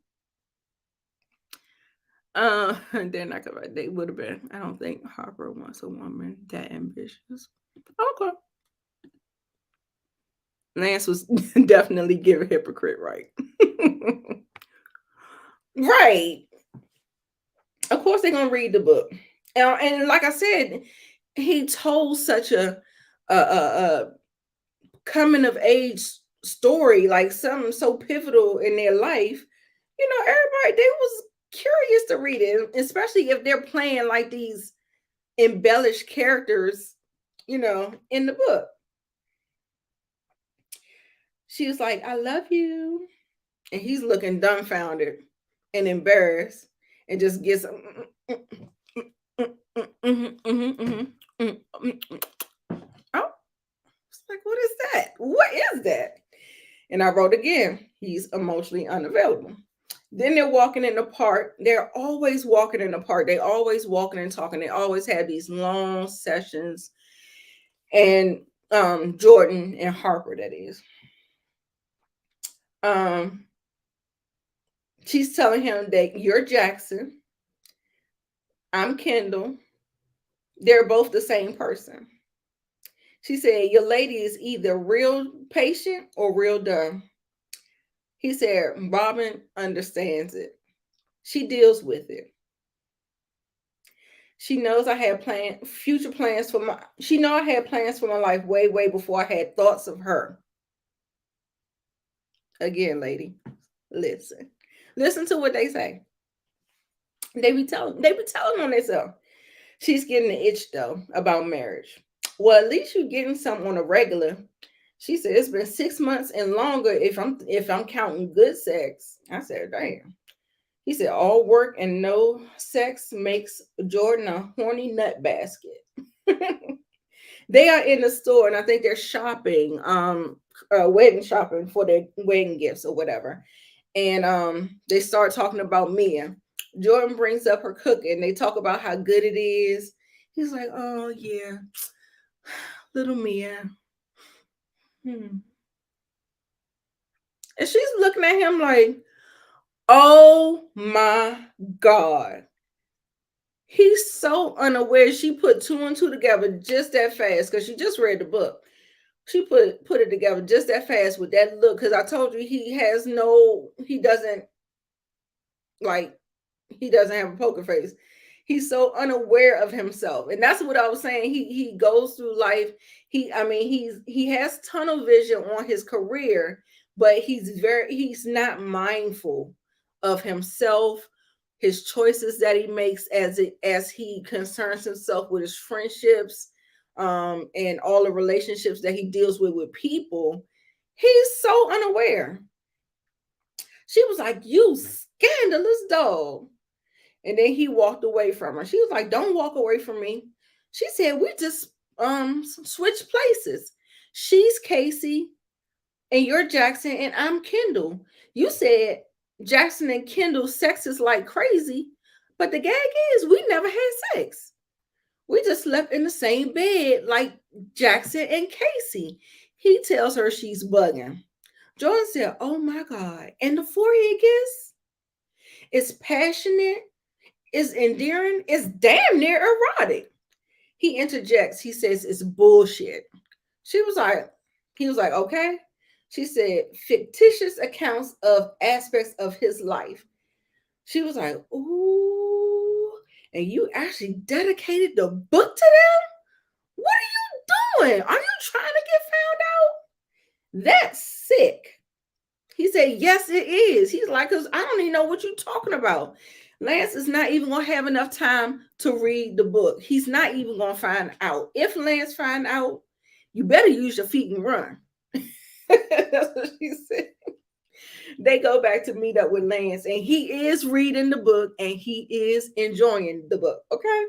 A: They're not gonna. They would have been. I don't think Harper wants a woman that ambitious. Okay. Lance was definitely giving hypocrite right. Right. Of course they're gonna read the book. And like I said, he told such a coming of age story, like something so pivotal in their life. Everybody, they was curious to read it, especially if they're playing like these embellished characters, in the book. She was like, "I love you," and he's looking dumbfounded and embarrassed, and just gets oh, it's like, what is that? What is that? And I wrote again, he's emotionally unavailable. Then they're walking in the park. They're always walking in the park. They always walking and talking. They always have these long sessions. And Jordan and Harper, that is. She's telling him that you're Jackson, I'm Kendall. They're both the same person. She said, "Your lady is either real patient or real dumb." He said, "Robin understands it. She deals with it. She knows I had future plans for my. She know I had plans for my life way, way before I had thoughts of her." Again, lady, listen to what they say. They be telling on themselves. She's getting the itch though about marriage. "Well, at least you're getting something on a regular." She said, "It's been 6 months and longer if I'm counting good sex." I said, "Damn." He said, "All work and no sex makes Jordan a horny nut basket." They are in the store, and I think they're shopping, wedding shopping for their wedding gifts or whatever. And they start talking about Mia. Jordan brings up her cooking. They talk about how good it is. He's like, oh yeah, little Mia. Hmm. And she's looking at him like, oh my God. He's so unaware. She put two and two together just that fast because she just read the book. She put it together just that fast with that look. Because I told you he doesn't like he doesn't have a poker face. He's so unaware of himself. And that's what I was saying. He goes through life. He has tunnel vision on his career, but he's not mindful of himself, his choices that he makes as he concerns himself with his friendships, and all the relationships that he deals with people. He's so unaware. She was like, "You scandalous dog." And then he walked away from her. She was like, "Don't walk away from me." She said, "We just switched places. She's Casey and you're Jackson and I'm Kendall. You said Jackson and Kendall sex is like crazy, but the gag is we never had sex. We just slept in the same bed like Jackson and Casey." He tells her she's bugging. Jordan said, "Oh my God." And the forehead kiss is passionate, is endearing, is damn near erotic. He interjects. He says it's bullshit. She was like, he was like, okay. She said fictitious accounts of aspects of his life. She was like, ooh, and you actually dedicated the book to them? What are you doing? Are you trying to get found out? That's sick. He said, yes, it is. He's like, because I don't even know what you're talking about. Lance is not even going to have enough time to read the book. He's not even going to find out. If Lance find out, you better use your feet and run. That's what she said. They go back to meet up with Lance, and he is reading the book, and he is enjoying the book. Okay.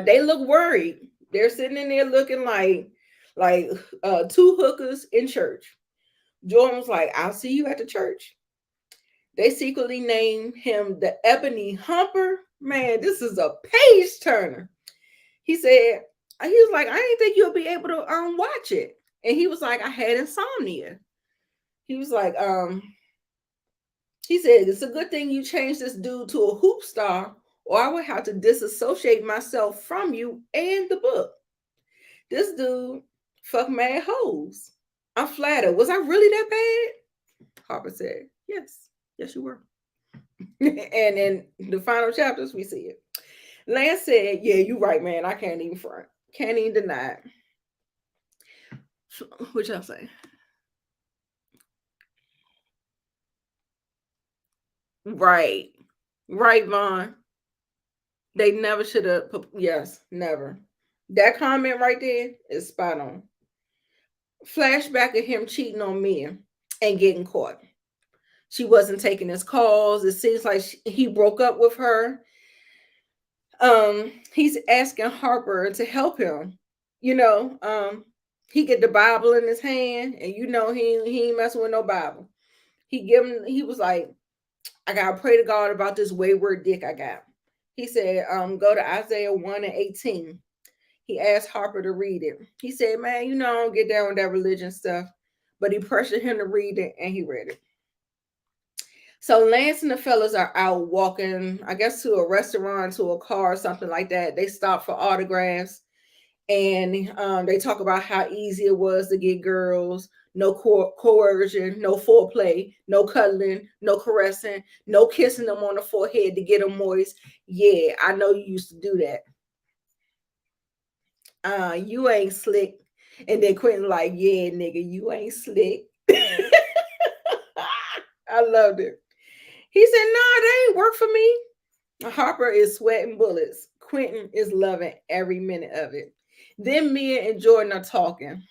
A: They look worried. They're sitting in there looking like two hookers in church. Jordan was like, "I'll see you at the church." They secretly named him the Ebony Humper. Man, this is a page turner. He said, he was like, "I didn't think you'll be able to watch it." And he was like, "I had insomnia." He was like, he said, "It's a good thing you changed this dude to a hoop star, or I would have to disassociate myself from you and the book. This dude fuck mad hoes. I'm flattered. Was I really that bad?" Harper said, "Yes. Yes, you were." And in the final chapters, we see it. Lance said, "Yeah, you're right, man. I can't even front. Can't even deny it." What y'all say? Right. Right, Vaughn. They never should have. Yes, never. That comment right there is spot on. Flashback of him cheating on Mia and getting caught. She wasn't taking his calls. It seems like he broke up with her. He's asking Harper to help him. You know, he get the Bible in his hand, and you know he ain't messing with no Bible. He was like, "I gotta pray to God about this wayward dick I got." He said, go to Isaiah 1 and 18. He asked Harper to read it. He said, "Man, you know, I don't get down with that religion stuff." But he pressured him to read it, and he read it. So Lance and the fellas are out walking, I guess, to a restaurant, to a car, or something like that. They stop for autographs, and they talk about how easy it was to get girls. No coercion, no foreplay, no cuddling, no caressing, no kissing them on the forehead to get them moist. Yeah, I know you used to do that. You ain't slick. And then Quentin like, "Yeah, nigga, you ain't slick." I loved it. He said, "Nah, that ain't work for me." Harper is sweating bullets. Quentin is loving every minute of it. Then Mia and Jordan are talking.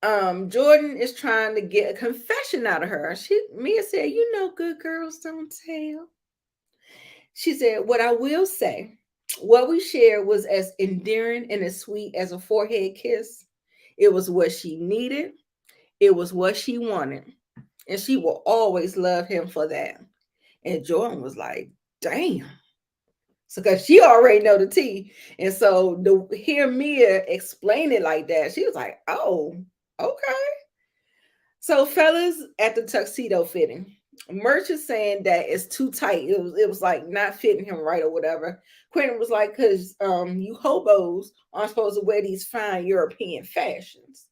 A: Jordan is trying to get a confession out of her. Mia said, "You know, good girls don't tell." She said, "What I will say, what we shared was as endearing and as sweet as a forehead kiss. It was what she needed. It was what she wanted. And she will always love him for that. And Jordan was like, damn. So because she already know the tea. And so to hear Mia explain it like that, she was like, oh, okay. So fellas at the tuxedo fitting, Merch is saying that it's too tight. It was like not fitting him right or whatever. Quentin was like, cause you hobos aren't supposed to wear these fine European fashions.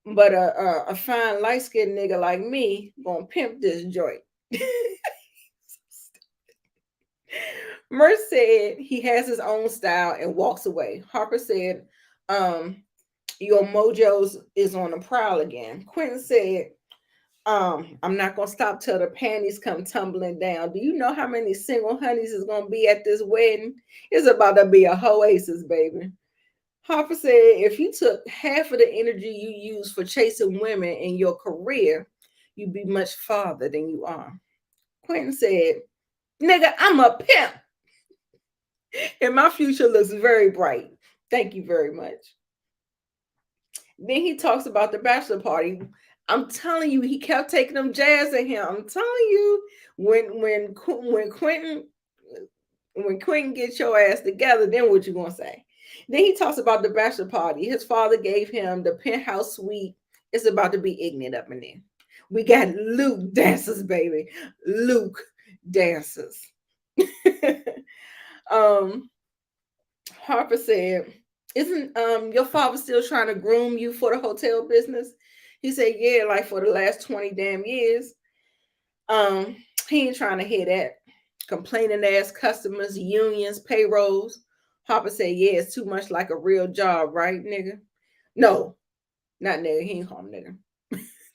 A: But a fine light skinned nigga like me gonna pimp this joint. Merch said he has his own style and walks away. Harper said, your mojo's is on the prowl again. Quentin said, I'm not gonna stop till the panties come tumbling down. Do you know how many single honeys is gonna be at this wedding? It's about to be a oasis, baby. Harper said if you took half of the energy you use for chasing women in your career, you'd be much farther than you are. Quentin said, nigga, I'm a pimp. And my future looks very bright. Thank you very much. Then he talks about the bachelor party. I'm telling you, he kept taking them jazz at him. I'm telling you, when Quentin gets your ass together, then what you gonna say? Then he talks about the bachelor party. His father gave him the penthouse suite. It's about to be ignorant up in there. We got Luke dancers, baby. Luke dancers. Harper said, isn't your father still trying to groom you for the hotel business? He said, yeah, like for the last 20 damn years. He ain't trying to hear that. Complaining ass customers, unions, payrolls. Harper said, yeah, it's too much like a real job, right, nigga? No, not nigga. He ain't call him nigga.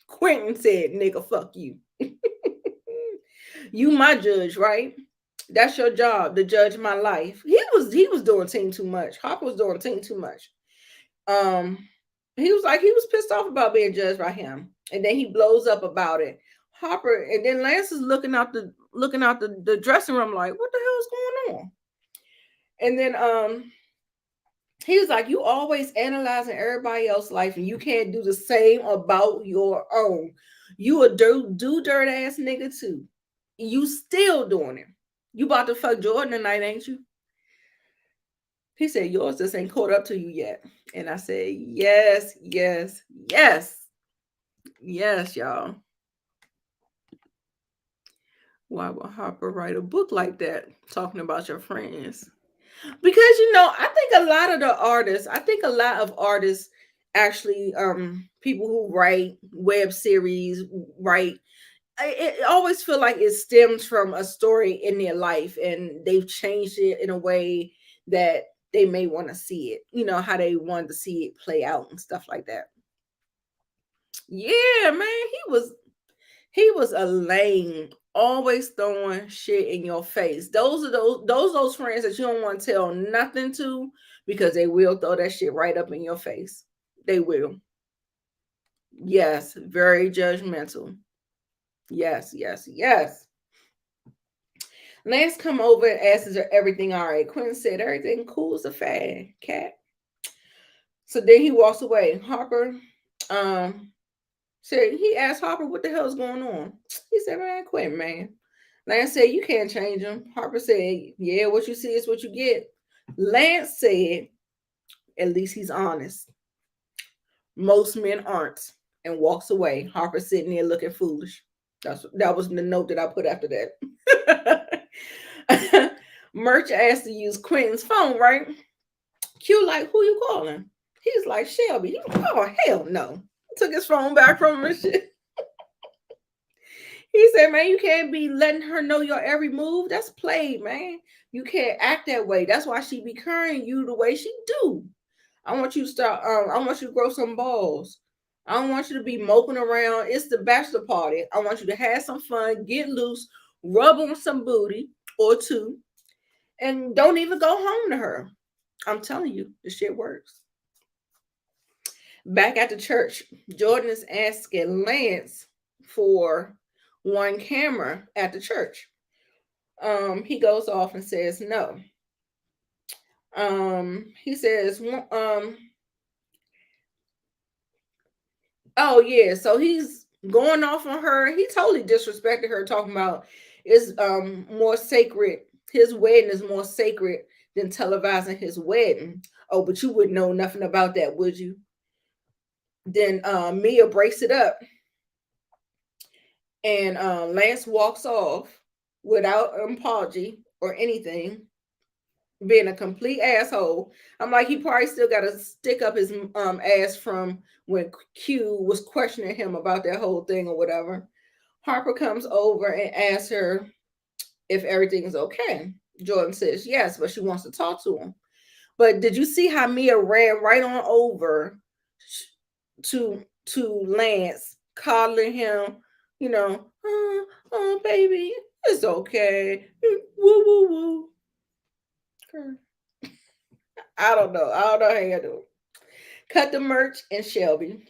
A: Quentin said, nigga, fuck you. You my judge, right? That's your job to judge my life. He was doing team too much. Harper was doing team too much. Um, he was pissed off about being judged by him, and then he blows up about it. Harper and then Lance is looking out the dressing room like, what the hell is going on? And then he was like, you always analyzing everybody else's life and you can't do the same about your own. You a do dirt ass nigga too. You still doing it. You about to fuck Jordan tonight, ain't you? He said, yours just ain't caught up to you yet. And I said, yes, yes, yes. Yes, y'all. Why would Harper write a book like that talking about your friends? Because I think a lot of artists actually people who write web series write I always feel like it stems from a story in their life and they've changed it in a way that they may want to see it, how they wanted to see it play out and stuff like that. Yeah, man, he was a lame, always throwing shit in your face. Those friends that you don't want to tell nothing to because they will throw that shit right up in your face. They will. Yes, very judgmental. Yes, yes, yes. Lance come over and asks, is everything all right? Quentin said, everything cool as a fan, cat. So then he walks away. Harper said, he asked Harper what the hell is going on. He said, man, Quentin, man. Lance said, you can't change him. Harper said, yeah, what you see is what you get. Lance said, at least he's honest. Most men aren't. And walks away. Harper sitting there looking foolish. That was the note that I put after that. Merch asked to use Quentin's phone, right? Q like, who you calling? He's like, Shelby. Oh, hell no. Took his phone back from him and shit. He said, man, you can't be letting her know your every move. That's played, man. You can't act that way. That's why she be carrying you the way she do. I want you to start. I want you to grow some balls. I don't want you to be moping around. It's the bachelor party. I want you to have some fun, get loose, rub on some booty or two, and don't even go home to her. I'm telling you, the shit works. Back at the church, Jordan is asking Lance for one camera at the church. He goes off and says no. He says, oh yeah, so he's going off on her. He totally disrespected her, talking about it's more sacred. His wedding is more sacred than televising his wedding. Oh, but you wouldn't know nothing about that, would you? Then Mia breaks it up, and Lance walks off without an apology or anything, being a complete asshole. I'm like, he probably still got to stick up his ass from when Q was questioning him about that whole thing or whatever. Harper comes over and asks her if everything is okay. Jordan says yes, but she wants to talk to him. But did you see how Mia ran right on over to Lance, coddling him? You know, oh baby, it's okay. Woo woo woo. I don't know. I don't know how you do. Cut the merch and Shelby.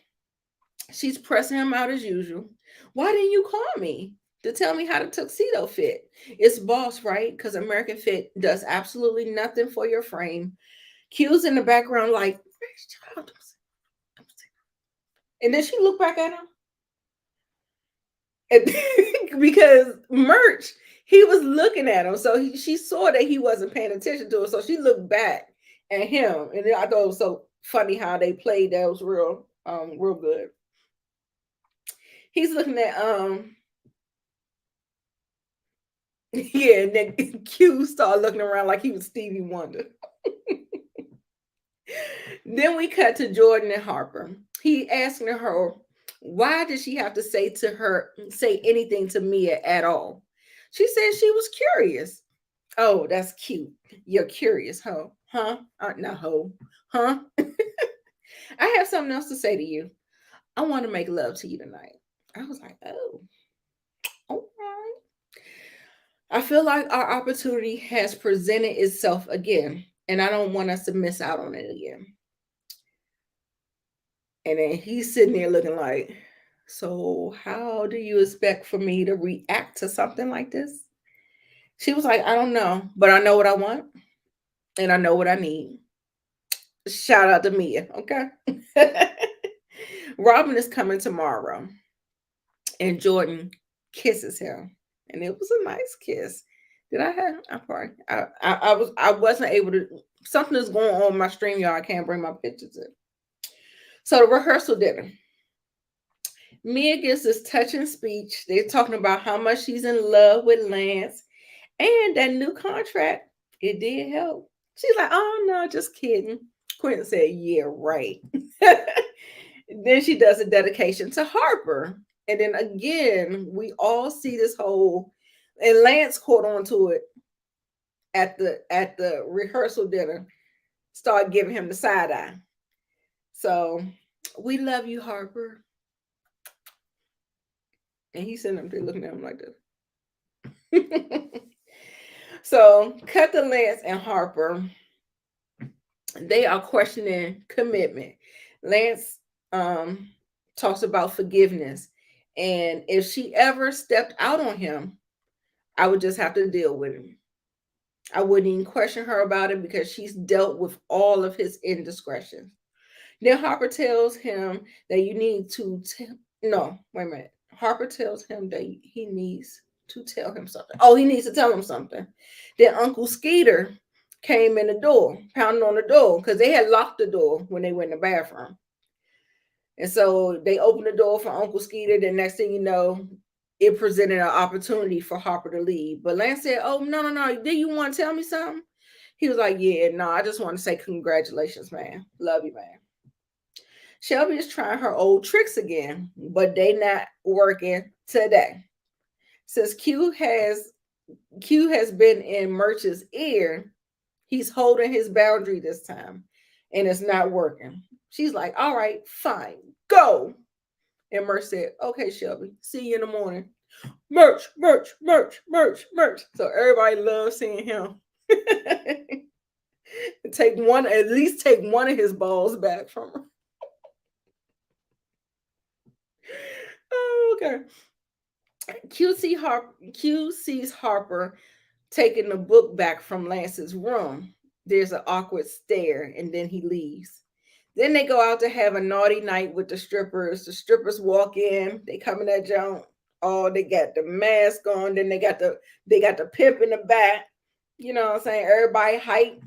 A: She's pressing him out as usual. Why didn't you call me to tell me how the tuxedo fit? It's boss, right? Because American Fit does absolutely nothing for your frame. Q's in the background, like, and then she looked back at him. And because merch, he was looking at him. So she saw that he wasn't paying attention to her. So she looked back at him. And I thought it was so funny how they played that. It was real good. He's looking at yeah, and then Q started looking around like he was Stevie Wonder. Then we cut to Jordan and Harper. He asking her, why did she have to say anything to Mia at all? She said she was curious. Oh, that's cute. You're curious, huh? Huh? Not ho. Huh? I have something else to say to you. I want to make love to you tonight. I was like, oh, all right. I feel like our opportunity has presented itself again, and I don't want us to miss out on it again. And then he's sitting there looking like, so how do you expect for me to react to something like this? She was like, I don't know, but I know what I want and I know what I need. Shout out to Mia, okay? Robin is coming tomorrow, and Jordan kisses him, and it was a nice kiss. Did I have? I probably I wasn't able to. Something is going on my stream, y'all. I can't bring my pictures in. So the rehearsal dinner. Mia gives this touching speech. They're talking about how much she's in love with Lance and that new contract. It did help. She's like, oh no, just kidding. Quentin said, yeah, right. Then she does a dedication to Harper. And then again, we all see this whole, and Lance caught on to it at the rehearsal dinner, start giving him the side eye. So we love you, Harper. And he's sitting up there looking at him like this. So cut to Lance and Harper. They are questioning commitment. Lance talks about forgiveness. And if she ever stepped out on him, I would just have to deal with him. I wouldn't even question her about it because she's dealt with all of his indiscretions. Then Harper tells him that you need to no, wait a minute. Harper tells him that he needs to tell him something. Oh, he needs to tell him something. Then Uncle Skeeter came in the door, pounding on the door because they had locked the door when they went in the bathroom. And so they opened the door for Uncle Skeeter. The next thing you know, it presented an opportunity for Harper to leave. But Lance said, oh, no. Did you want to tell me something? He was like, yeah, no, I just want to say congratulations, man. Love you, man. Shelby is trying her old tricks again, but they not working today. Since Q has been in Merch's ear, he's holding his boundary this time, and it's not working. She's like, all right, fine, go. And Merch said, okay, Shelby, see you in the morning. Merch. So everybody loves seeing him. At least take one of his balls back from her. Oh, okay. Q sees Harper taking the book back from Lance's room. There's an awkward stare, and then he leaves. Then they go out to have a naughty night with the strippers. The strippers walk in, they come in that junk. Oh, they got the mask on, then they got the pimp in the back. You know what I'm saying? Everybody hype.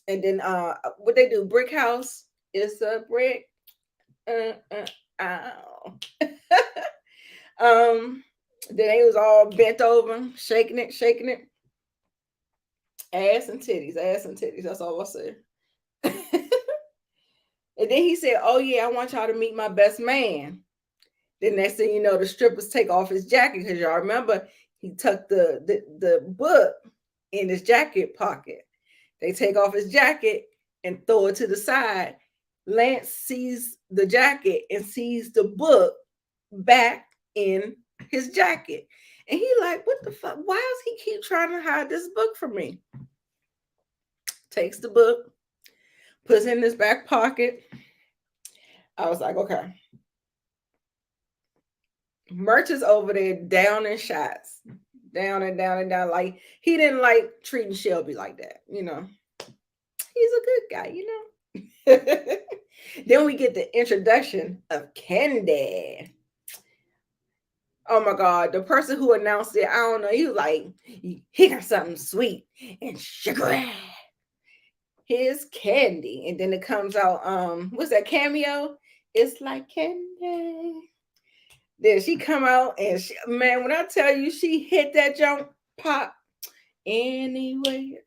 A: And then what they do, brick house. It's a brick. Ow. Then they was all bent over, shaking it, shaking it. Ass and titties, ass and titties. That's all I said. And then he said, "Oh yeah, I want y'all to meet my best man." The next thing you know, the strippers take off his jacket because y'all remember he tucked the book in his jacket pocket. They take off his jacket and throw it to the side. Lance sees the jacket and sees the book back in his jacket. And he like, what the fuck? Why does he keep trying to hide this book from me? Takes the book, puts it in his back pocket. I was like, okay. Merch is over there down in shots. Down and down and down. Like he didn't like treating Shelby like that, you know. He's a good guy, you know. Then we get the introduction of Candy. Oh my God, the person who announced it, I don't know, he was like, he got something sweet and sugary. Here's Candy. And then it comes out, what's that cameo? It's like candy. Then she come out and she, man, when I tell you she hit that jump pop anyway,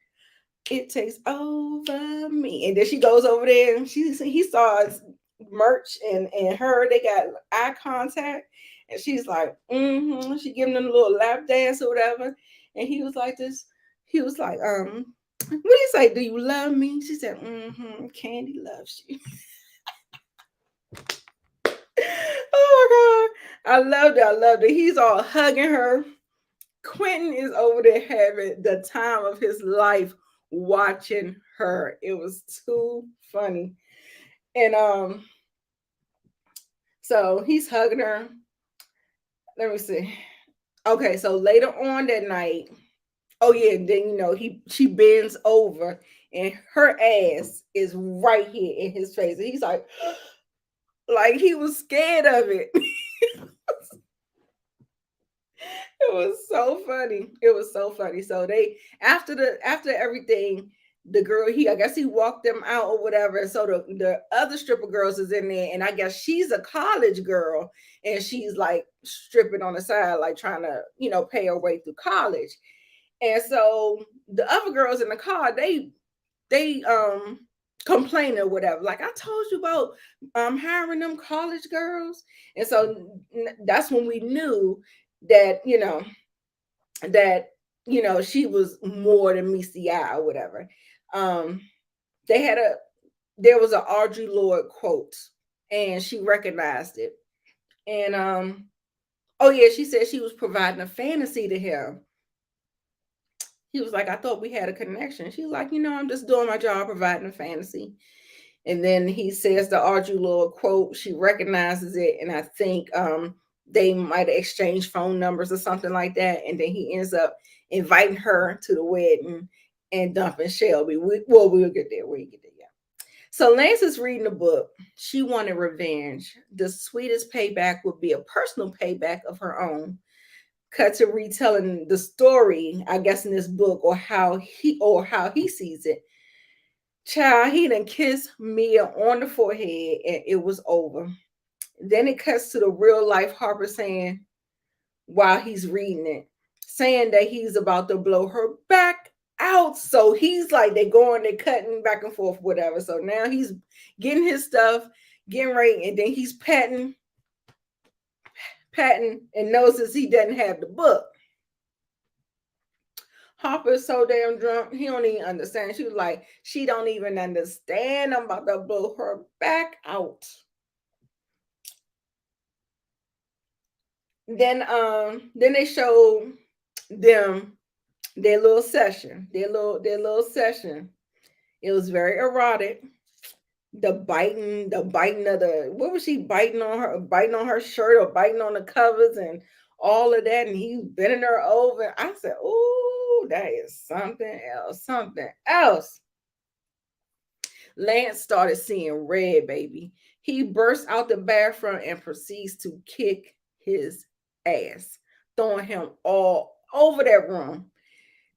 A: it takes over me. And then she goes over there and he saw Merch and her, they got eye contact, and she's like, she giving them a little lap dance or whatever. And he was like this, he was like, what do you say? Do you love me? She said, Candy loves you. Oh my God. I loved it. I loved it. He's all hugging her. Quentin is over there having the time of his life watching her. It was too funny. And so he's hugging her. Let me see. Okay, so later on that night, oh yeah, then you know she bends over and her ass is right here in his face. And he's like he was scared of it. It was so funny. It was so funny. So they after everything, the girl I guess he walked them out or whatever. So the other stripper girls is in there, and I guess she's a college girl, and she's like stripping on the side, like trying to pay her way through college. And so the other girls in the car, they complain or whatever. Like I told you about hiring them college girls, and so that's when we knew that she was more than meets the eye or whatever. Um, they had there was an Audre Lorde quote, and she recognized it. And oh yeah, she said she was providing a fantasy to him. He was like, I thought we had a connection. She's like, I'm just doing my job, providing a fantasy. And then he says the Audre Lorde quote. She recognizes it, and I think they might have exchanged phone numbers or something like that. And then he ends up inviting her to the wedding and dumping Shelby. We'll get there. We'll get there. Yeah. So Lance is reading the book. She wanted revenge. The sweetest payback would be a personal payback of her own. Cut to retelling the story, I guess, in this book, or how he sees it. Child, he done kissed Mia on the forehead and it was over. Then it cuts to the real life Harper saying, while he's reading it, saying that he's about to blow her back out. So he's like, they cutting back and forth, whatever. So now he's getting his stuff, getting ready, and then he's patting, and notices he doesn't have the book. Harper's so damn drunk, he don't even understand. She was like, she don't even understand. I'm about to blow her back out. Then they show them their little session. Their little session. It was very erotic. The biting of the, what was she biting on her shirt or biting on the covers and all of that, and he bending her over. I said, "Oh, that is something else, something else." Lance started seeing red, baby. He bursts out the bathroom and proceeds to kick his ass, throwing him all over that room.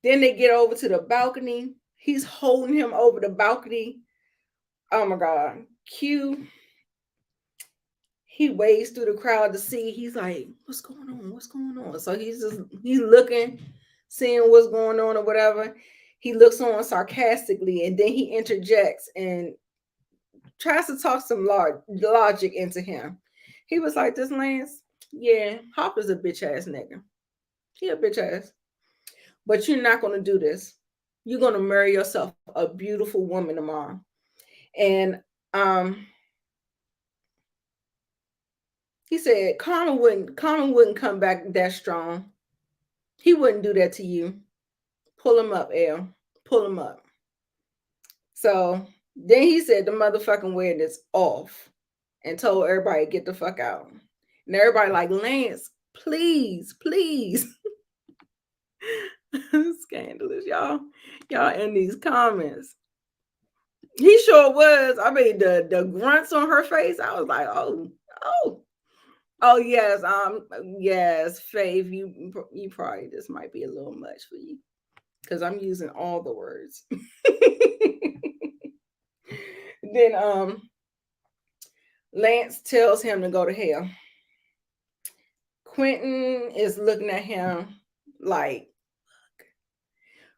A: Then they get over to the balcony. He's holding him over the balcony. Oh my God. Q, he waves through the crowd to see. He's like, what's going on? What's going on? So he's looking, seeing what's going on or whatever. He looks on sarcastically and then he interjects and tries to talk some logic into him. He was like, this Lance, yeah, Harper's a bitch ass nigga. He a bitch ass. But you're not going to do this. You're going to marry yourself a beautiful woman tomorrow. And he said Connor wouldn't come back that strong. He wouldn't do that to you. Pull him up, L. Pull him up. So then he said the motherfucking wedding is off and told everybody get the fuck out. And everybody like, Lance, please, please. Scandalous, y'all. Y'all in these comments. He sure was. I mean, the grunts on her face, I was like, oh yes, yes, Faith, you probably, this might be a little much for you because I'm using all the words. Then Lance tells him to go to hell. Quentin is looking at him like,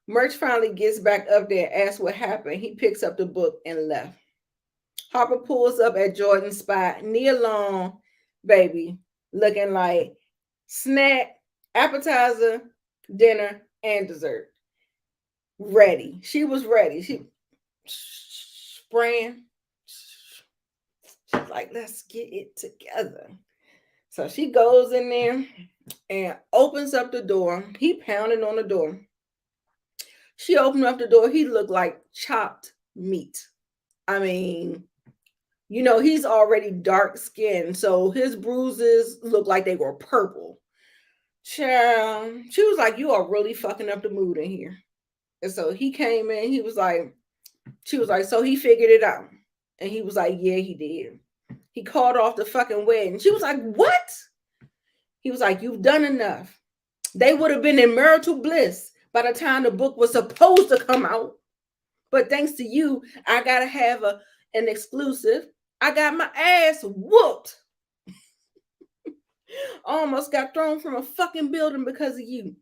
A: Merch finally gets back up there and asks what happened. He picks up the book and left. Harper pulls up at Jordan's spot, knee along, baby, looking like snack, appetizer, dinner, and dessert. Ready. She was ready. She spraying. She's like, let's get it together. So she goes in there and opens up the door. He pounding on the door. She opened up the door. He looked like chopped meat. I mean, you know, he's already dark skinned, so his bruises look like they were purple. Child, she was like, you are really fucking up the mood in here. And so he came in, she was like, so he figured it out. And he was like, yeah, he did. He called off the fucking wedding. She was like, what? He was like, you've done enough. They would have been in marital bliss by the time the book was supposed to come out. But thanks to you, I got to have an exclusive. I got my ass whooped. Almost got thrown from a fucking building because of you.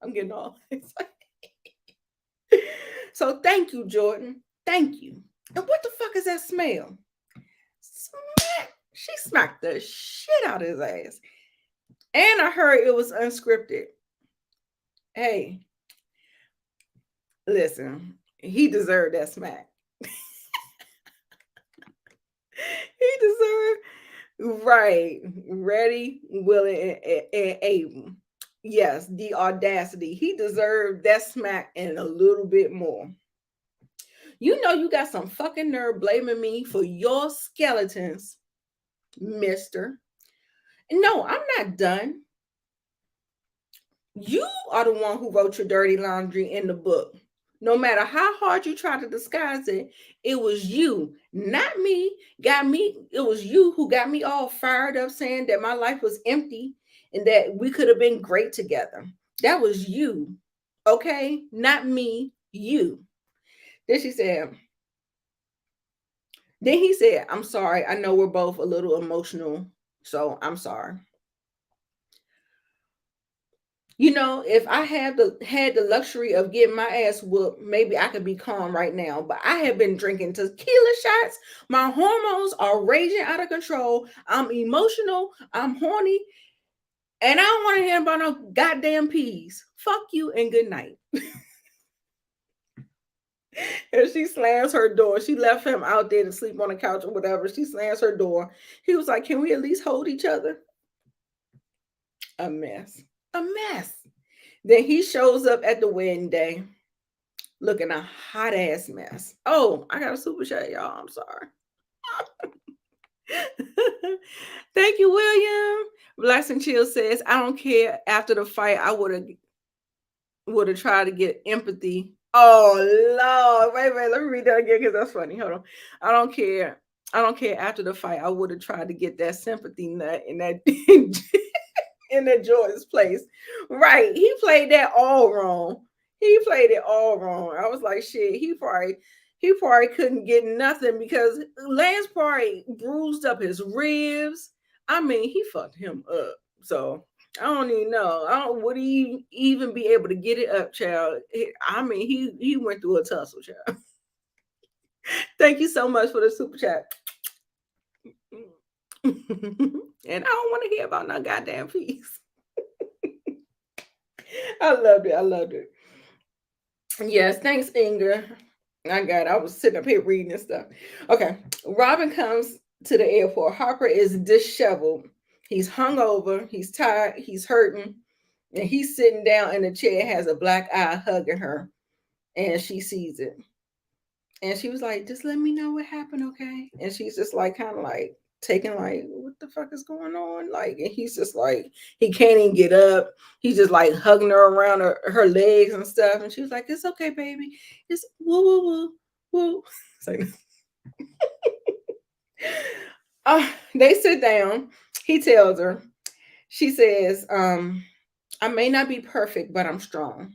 A: I'm getting all excited. So thank you, Jordan. Thank you. And what the fuck is that smell? She smacked the shit out of his ass. And I heard it was unscripted. Hey, listen, he deserved that smack. He deserved, right, ready, willing, and able. Yes, the audacity. He deserved that smack and a little bit more. You know you got some fucking nerve blaming me for your skeletons, mister. No, I'm not done. You are the one who wrote your dirty laundry in the book. No matter how hard you try to disguise it, it was you, not me, it was you who got me all fired up saying that my life was empty and that we could have been great together. That was you, okay? Not me, you. Then he said, I'm sorry. I know we're both a little emotional, so I'm sorry. You know, if I had the luxury of getting my ass whooped, maybe I could be calm right now. But I have been drinking tequila shots. My hormones are raging out of control. I'm emotional. I'm horny. And I don't want to hear about no goddamn peas. Fuck you and good night. And she slams her door. She left him out there to sleep on the couch or whatever. She slams her door. He was like, can we at least hold each other? A mess. A mess. Then he shows up at the wedding day looking a hot ass mess. Oh, I got a super chat, y'all. I'm sorry. Thank you, William. Blacks and Chill says, I don't care. After the fight, I would have tried to get empathy. Oh Lord, wait, let me read that again because that's funny. Hold on. I don't care. I don't care. After the fight, I would have tried to get that sympathy nut in that in that Jordan's place. Right. He played that all wrong. He played it all wrong. I was like, shit, he probably couldn't get nothing because Lance probably bruised up his ribs. I mean, he fucked him up. So I don't even know. I don't would he even be able to get it up, child. I mean, he went through a tussle, child. Thank you so much for the super chat. And I don't want to hear about no goddamn peace. I loved it. I loved it. Yes, thanks, Inga. I got it. I was sitting up here reading and stuff. Okay. Robin comes to the airport. Harper is disheveled. He's hungover. He's tired. He's hurting. And he's sitting down in the chair, has a black eye hugging her. And she sees it. And she was like, just let me know what happened, okay? And she's just like, kind of like taking like, what the fuck is going on? Like, and he's just like, he can't even get up. He's just like hugging her around her legs and stuff. And she was like, it's okay, baby. It's woo, woo, woo, woo. It's like, they sit down. He tells her, she says, I may not be perfect, but I'm strong.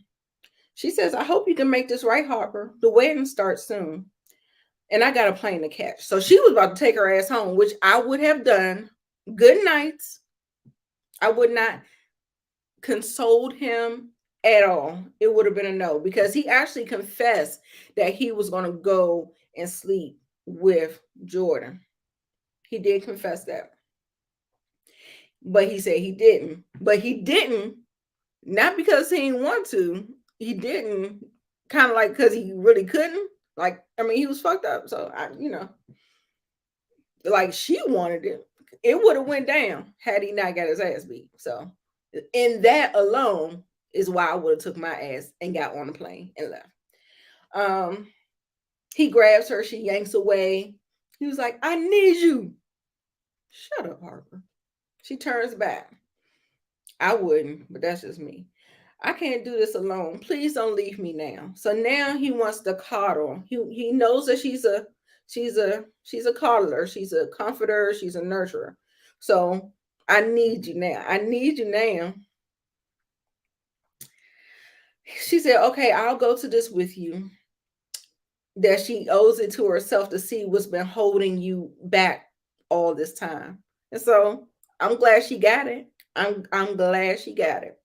A: She says, I hope you can make this right, Harper. The wedding starts soon. And I got a plane to catch. So she was about to take her ass home, which I would have done. Good nights. I would not consoled him at all. It would have been a no because he actually confessed that he was going to go and sleep with Jordan. He did confess that. But he said he didn't. But he didn't, not because he didn't want to. He didn't kind of like because he really couldn't. Like, I mean, he was fucked up. So, like she wanted it. It would have went down had he not got his ass beat. So, in that alone is why I would have took my ass and got on the plane and left. He grabs her. She yanks away. He was like, I need you. Shut up, Harper. She turns back. I wouldn't, but that's just me. I can't do this alone. Please don't leave me now. So now he wants to coddle. He knows that she's a coddler. She's a comforter. She's a nurturer. So I need you now. I need you now. She said, okay, I'll go to this with you. That she owes it to herself to see what's been holding you back all this time. And so I'm glad she got it. I'm glad she got it.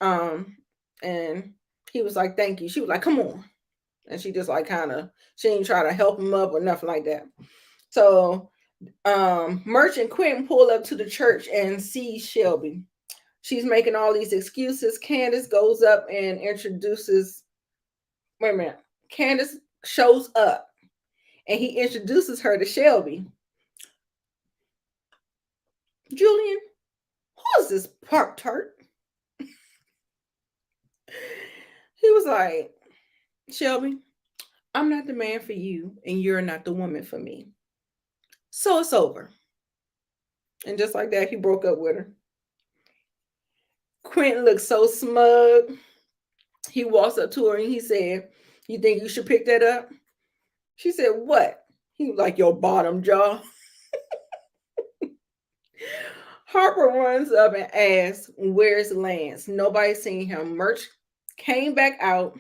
A: And he was like, thank you. She was like, come on. And she just like she didn't try to help him up or nothing like that. So Merch and Quentin pull up to the church and see Shelby. She's making all these excuses. Candace goes up and introduces, wait a minute. Candace shows up and he introduces her to Shelby. Julian, who is this Park Tart? He was like, Shelby, I'm not the man for you, and you're not the woman for me. So it's over. And just like that, he broke up with her. Quentin looked so smug. He walks up to her and he said, you think you should pick that up? She said, what? He was like, your bottom jaw. Harper runs up and asks, where's Lance? Nobody's seen him. Merch came back out.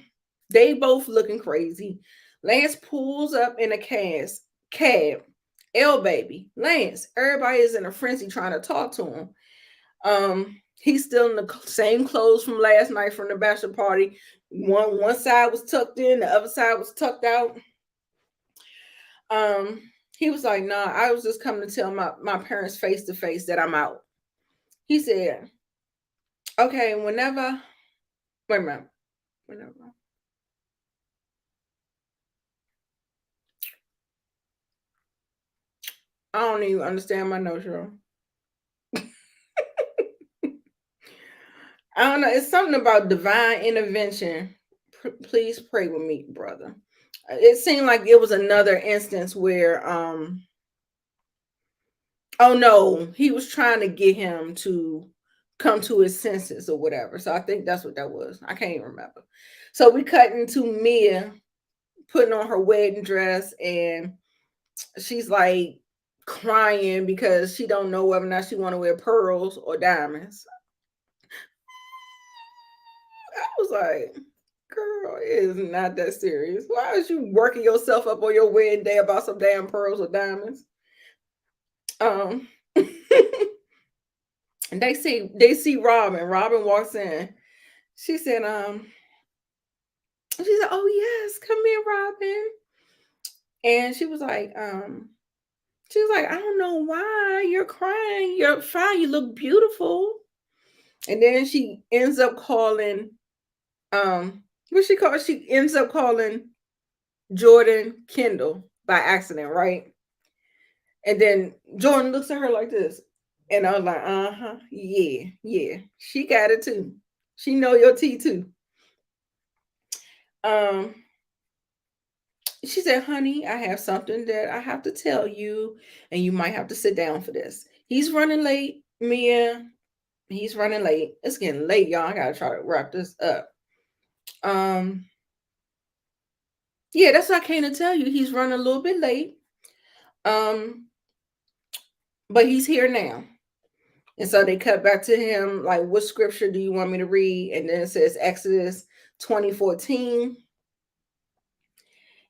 A: They both looking crazy. Lance pulls up in a cab. L baby, Lance. Everybody is in a frenzy trying to talk to him. He's still in the same clothes from last night from the bachelor party. One side was tucked in, the other side was tucked out. He was like, nah, I was just coming to tell my parents face to face that I'm out. He said, okay, whenever. I don't even understand my notes, y'all. I don't know. It's something about divine intervention. Please pray with me, brother. It seemed like it was another instance where, oh no, he was trying to get him to come to his senses or whatever. So I think that's what that was. I can't even remember. So we cut into Mia putting on her wedding dress, and she's like crying because she don't know whether or not she want to wear pearls or diamonds. I was like, girl, it is not that serious. Why is you working yourself up on your wedding day about some damn pearls or diamonds? And they see Robin. Robin walks in. She said, she said, "Oh yes, come in, Robin." And she was like, "I don't know why you're crying. You're fine. You look beautiful." And then she ends up calling, what she called? She ends up calling Jordan Kendall by accident, right? And then Jordan looks at her like this. And I was like, yeah, yeah. She got it too. She know your tea too. Um, she said, "Honey, I have something that I have to tell you, and you might have to sit down for this." He's running late, Mia. He's running late. It's getting late, y'all. I gotta try to wrap this up. Um, yeah, that's what I came to tell you. He's running a little bit late. Um, but he's here now. And so they cut back to him, like, what scripture do you want me to read? And then it says Exodus 20:14.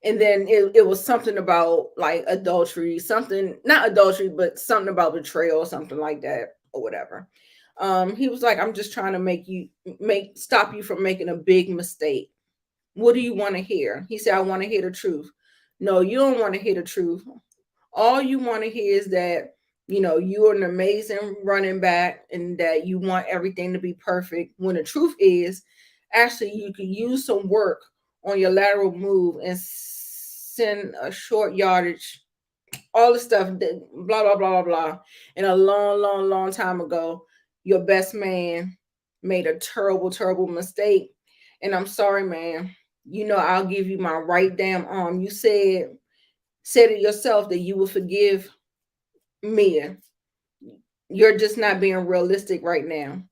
A: And then it was something about like adultery, something, not adultery, but something about betrayal or something like that, or whatever. He was like, "I'm just trying to stop you from making a big mistake. What do you want to hear?" He said, "I want to hear the truth." "No, you don't want to hear the truth. All you want to hear is that, you're an amazing running back and that you want everything to be perfect. When the truth is, actually, you could use some work on your lateral move and send a short yardage, all the stuff, blah, blah, blah, blah, blah. And a long, long, long time ago, your best man made a terrible, terrible mistake. And I'm sorry, man. I'll give you my right damn arm. You said it yourself that you will forgive Mia. You're just not being realistic right now."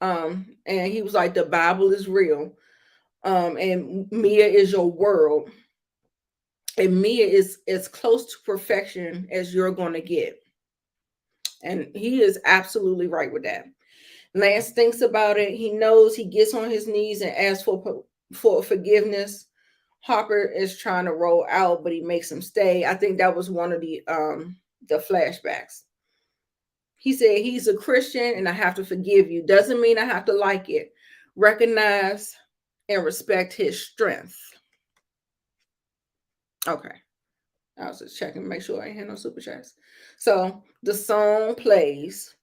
A: And he was like, "The Bible is real. And Mia is your world. And Mia is as close to perfection as you're going to get." And he is absolutely right with that. Lance thinks about it. He knows. He gets on his knees and asks for forgiveness. Harper is trying to roll out, but he makes him stay. I think that was one of the flashbacks. He said, "He's a Christian and I have to forgive you. Doesn't mean I have to like it. Recognize and respect his strength." Okay. I was just checking, make sure I ain't had no super chats. So the song plays.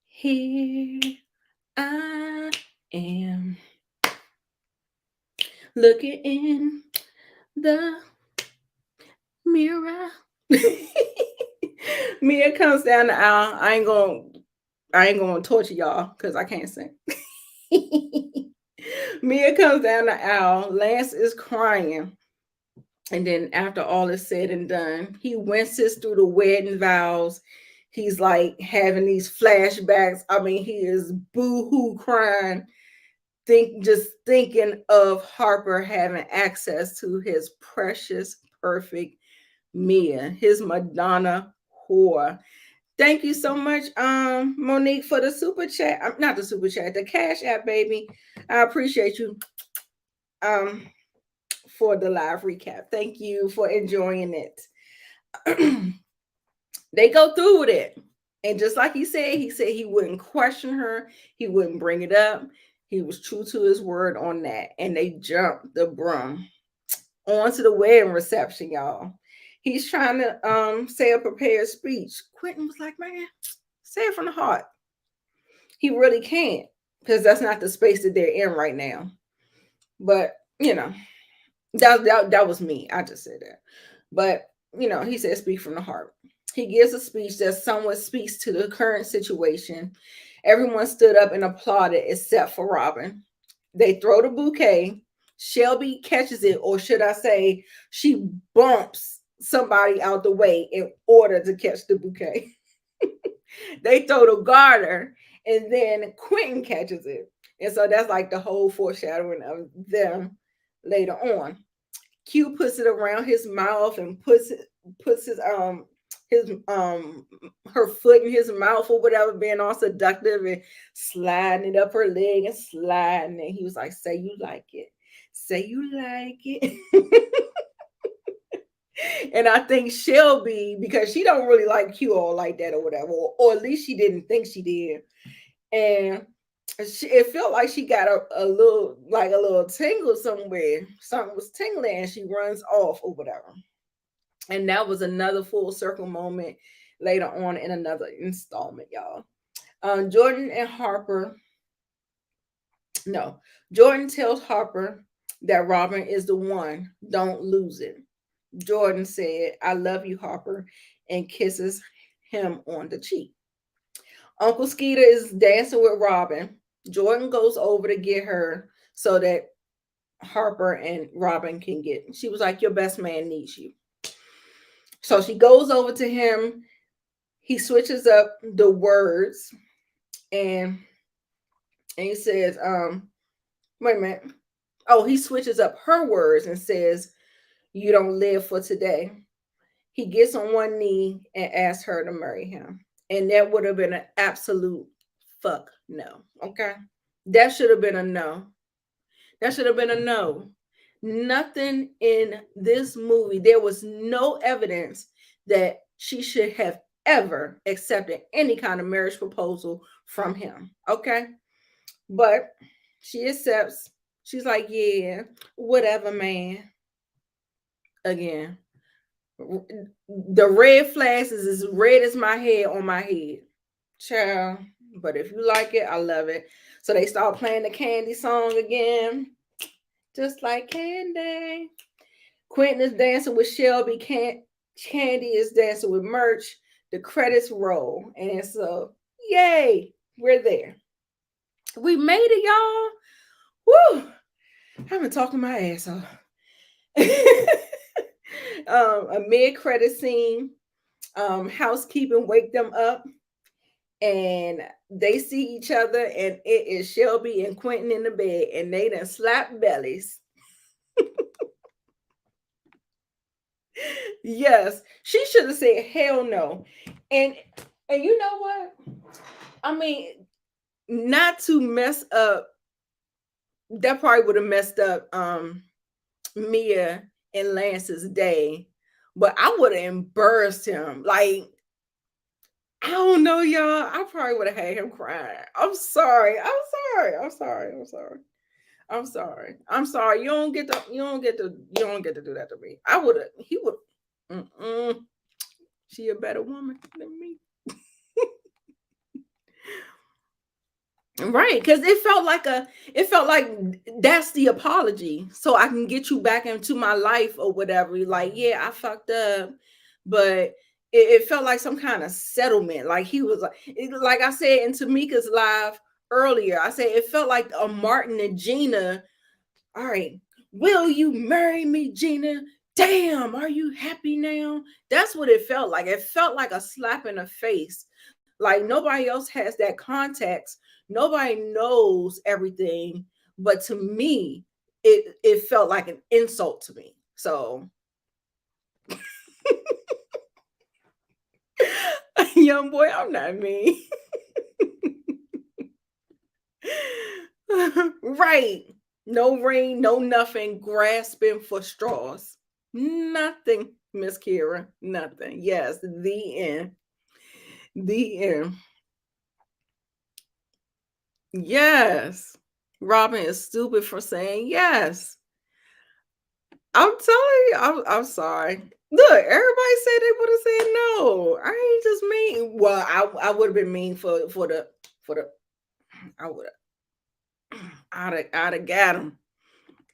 A: Here I am, looking in the mirror. Mia comes down the aisle. I ain't gonna torture y'all because I can't sing. Mia comes down the aisle. Lance is crying. And then after all is said and done, he winces through the wedding vows. He's like having these flashbacks. I mean, he is boo-hoo crying, just thinking of Harper having access to his precious, perfect Mia, his Madonna whore. Thank you so much, Monique, for the super chat. Not the super chat, the Cash App, baby. I appreciate you for the live recap. Thank you for enjoying it. They go through with it. And just like he said he wouldn't question her. He wouldn't bring it up. He was true to his word on that. And they jumped the broom onto the wedding reception, y'all. He's trying to say a prepared speech. Quentin was like, "Man, say it from the heart." He really can't, because that's not the space that they're in right now. But, that was me. I just said that. But, he said, "Speak from the heart." He gives a speech that somewhat speaks to the current situation. Everyone stood up and applauded except for Robin. They throw the bouquet. Shelby catches it, or should I say, she bumps somebody out the way in order to catch the bouquet. They throw the garter, and then Quentin catches it. And so that's like the whole foreshadowing of them later on. Q puts it around his mouth and puts his her foot in his mouth or whatever, being all seductive and sliding it up her leg and sliding. And he was like, "Say you like it. Say you like it." And I think Shelby, because she don't really like Q all like that or whatever, or at least she didn't think she did. And it felt like she got a little, like a little tingle somewhere. Something was tingling and she runs off or whatever. And that was another full circle moment later on in another installment, y'all. Jordan and Harper, no, Jordan tells Harper that Robin is the one. Don't lose it. Jordan said, "I love you, Harper," and kisses him on the cheek. Uncle Skeeter is dancing with Robin. Jordan goes over to get her so that Harper and Robin can get. She was like, "Your best man needs you." So she goes over to him. He switches up the words and he says, wait a minute. Oh, he switches up her words and says, "You don't live for today." He gets on one knee and asks her to marry him. And that would have been an absolute fuck no. Okay. That should have been a no. That should have been a no. Nothing in this movie, there was no evidence that she should have ever accepted any kind of marriage proposal from him. Okay. But she accepts. She's like, "Yeah, whatever, man." Again, the red flags is as red as my hair on my head. Child. But if you like it, I love it. So they start playing the Candy song again. Just like Candy. Quentin is dancing with Shelby. Candy is dancing with Merch. The credits roll. And so, yay, we're there. We made it, y'all. Woo! I've been talking my ass off. A mid-credit scene. Housekeeping wake them up. And they see each other, and it is Shelby and Quentin in the bed, and they done slap bellies. Yes, she should have said hell no. And you know what? I mean, not to mess up, that probably would have messed up Mia and Lance's day, but I would have embarrassed him. Like, I don't know, y'all. I probably would have had him crying. I'm sorry. I'm sorry. I'm sorry. I'm sorry. I'm sorry. I'm sorry. You don't get to. You don't get to. You don't get to do that to me. I would have. He would. Mm-mm. She a better woman than me. Right, because it felt like that's the apology, so I can get you back into my life or whatever. Like, yeah, I fucked up, but it felt like some kind of settlement. Like he was like I said in Tamika's live earlier, I said it felt like a Martin and Gina. All right, will you marry me, Gina? Damn, are you happy now? That's what it felt like. It felt like a slap in the face. Like nobody else has that context. Nobody knows everything. But to me, it felt like an insult to me. So young boy, I'm not mean. Right. No ring, no nothing, grasping for straws. Nothing, Miss Kira. Nothing. Yes, the end. The end. Yes. Robin is stupid for saying yes. I'm telling you, I'm sorry. Look, everybody said they would have said no. I ain't just mean. Well, I would have been mean for the I would have I'd have got him.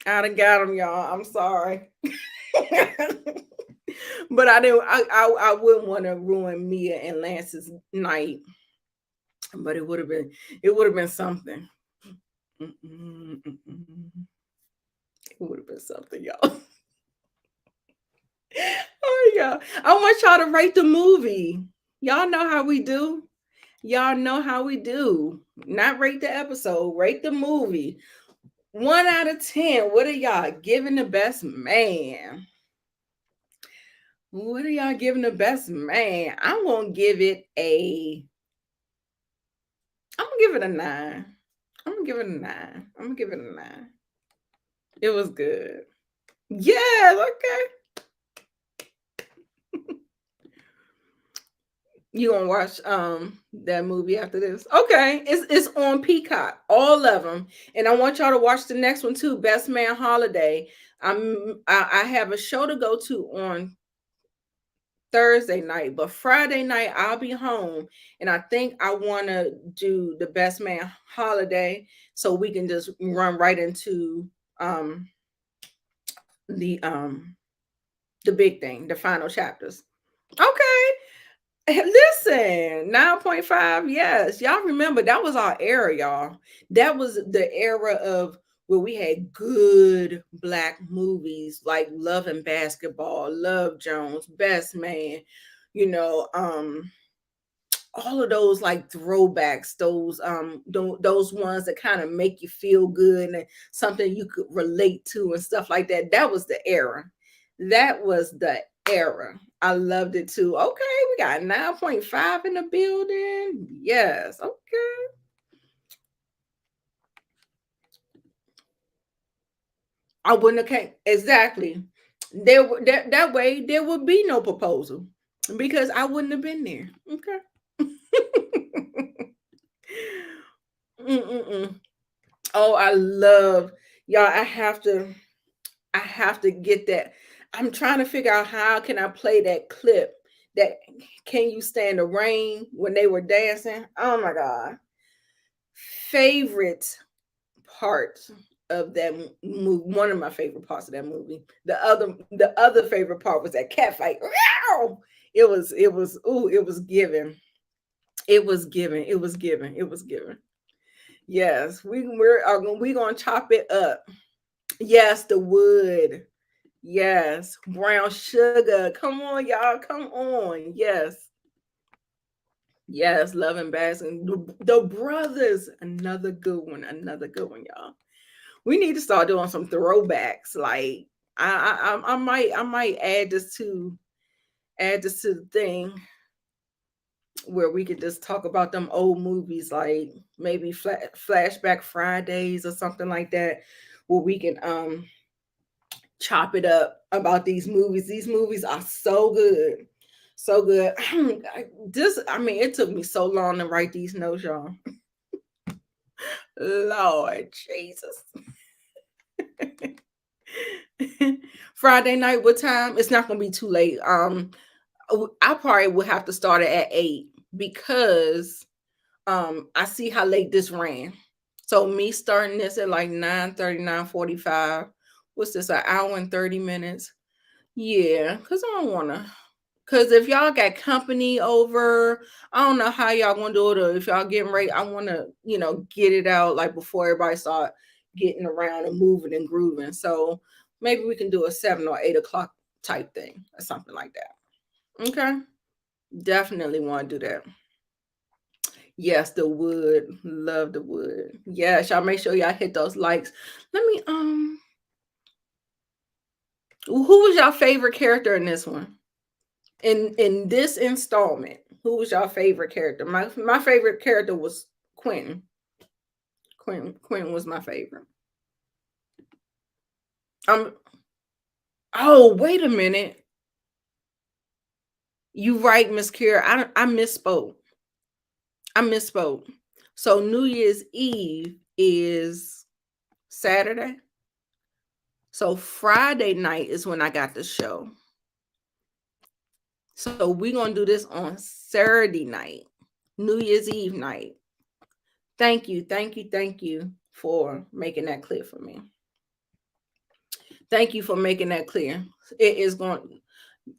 A: I'd have got him, y'all. I'm sorry. But I didn't I wouldn't want to ruin Mia and Lance's night. But it would have been something. Mm-mm, mm-mm. It would have been something, y'all. Oh yeah. I want y'all to rate the movie. Y'all know how we do. Y'all know how we do. Not rate the episode, rate the movie. 1 out of 10. What are y'all giving the best man? What are y'all giving the best man? I'm gonna give it a. I'm gonna give it a 9. I'm gonna give it a 9. I'm gonna give it a 9. It was good. Yes, okay. You gonna watch that movie after this? Okay, it's on Peacock, all of them, and I want y'all to watch the next one too. Best Man Holiday. I have a show to go to on Thursday night, but Friday night I'll be home, and I think I want to do the Best Man Holiday so we can just run right into um the um the big thing, the final chapters. Okay. Listen, 9.5. Yes. Y'all remember that was our era, y'all. That was the era of where we had good black movies like Love and Basketball, Love Jones, Best Man, you know, all of those like throwbacks, those ones that kind of make you feel good and something you could relate to and stuff like that. That was the era. That was the era. I loved it too. Okay, we got 9.5 in the building. Yes. Okay. I wouldn't have came exactly. That way there would be no proposal because I wouldn't have been there. Okay. Mm-mm-mm. Oh, I love y'all. I have to get that. I'm trying to figure out how can I play that clip that can you stand the rain when they were dancing? Oh my god. Favorite part of that movie, one of my favorite parts of that movie. The other favorite part was that cat fight. It was ooh, it was given. It was given. It was given. It was given. Yes, we gonna chop it up. Yes, the wood. Yes, brown sugar. Come on, y'all. Come on. Yes. Yes, love and bass and the brothers. Another good one. Another good one, y'all. We need to start doing some throwbacks. Like I might add this to the thing where we could just talk about them old movies, like maybe flashback Fridays or something like that, where we can chop it up about these movies. These movies are so good. So good. I mean, it took me so long to write these notes, y'all. Lord Jesus. Friday night, what time? It's not gonna be too late. I probably would have to start it at 8 because I see how late this ran. So me starting this at like 9:30, 9:45. What's this? An hour and 30 minutes. Yeah, because I don't wanna. Because if y'all got company over, I don't know how y'all gonna do it. Or if y'all getting ready, I wanna, get it out like before everybody start getting around and moving and grooving. So maybe we can do a 7 or 8 o'clock type thing or something like that. Okay. Definitely want to do that. Yes, the wood. Love the wood. Yes, y'all make sure y'all hit those likes. Let me who was your favorite character in this one? In this installment, who was your favorite character? My favorite character was Quentin. Quentin was my favorite. Um oh, wait a minute. You right, Miss Kira. I misspoke. I misspoke. So New Year's Eve is Saturday. So Friday night is when I got the show. So we're gonna do this on Saturday night, New Year's Eve night. Thank you, thank you, thank you for making that clear for me. Thank you for making that clear. It is going.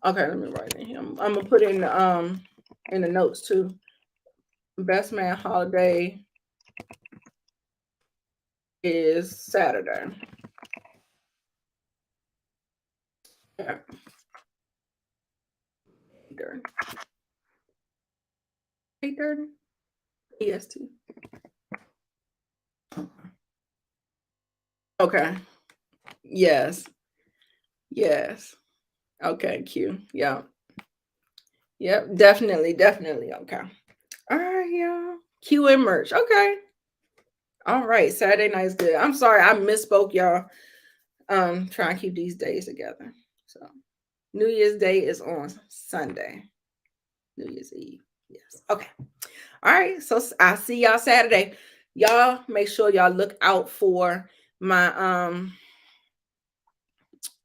A: Okay, let me write it here. I'm gonna put in the notes too. Best Man Holiday is Saturday. Yeah. 8:30. 8:30. EST. Okay. Yes. Yes. Okay, Q. Yeah. Yep. Definitely. Definitely. Okay. All right, y'all. Q and merch. Okay. All right. Saturday night's good. I'm sorry I misspoke, y'all. Trying to keep these days together. So New Year's Day is on Sunday. New Year's Eve. Yes. Okay. All right. So I'll see y'all Saturday. Y'all make sure y'all look out for my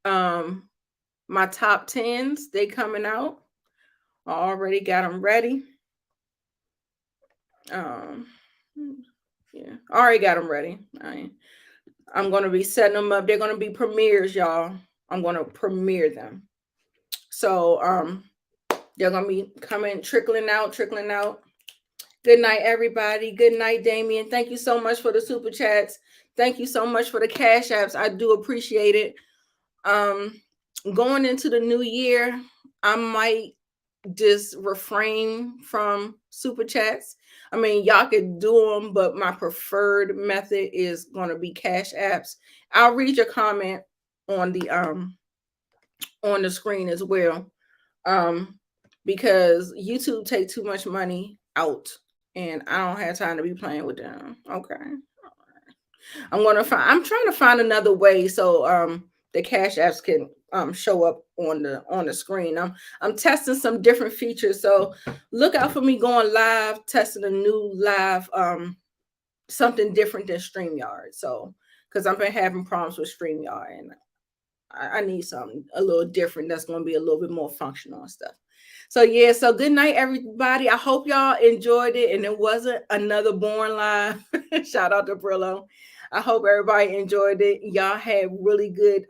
A: um my top tens. They coming out. I already got them ready. Um yeah, I already got them ready. I'm gonna be setting them up. They're gonna be premieres, y'all. I'm gonna premiere them. So they're gonna be coming, trickling out, trickling out. Good night, everybody. Good night, Damien. Thank you so much for the super chats. Thank you so much for the cash apps. I do appreciate it. Going into the new year, I might just refrain from super chats. I mean, y'all could do them, but my preferred method is going to be cash apps. I'll read your comment on the screen as well. Because YouTube take too much money out and I don't have time to be playing with them. Okay. I'm trying to find another way so the cash apps can show up on the screen. I'm testing some different features, so look out for me going live, testing a new live something different than StreamYard. So because I've been having problems with StreamYard and I need something a little different that's going to be a little bit more functional and stuff. So yeah, so good night, everybody. I hope y'all enjoyed it and it wasn't another boring live. Shout out to Brillo. I hope everybody enjoyed it. Y'all had really good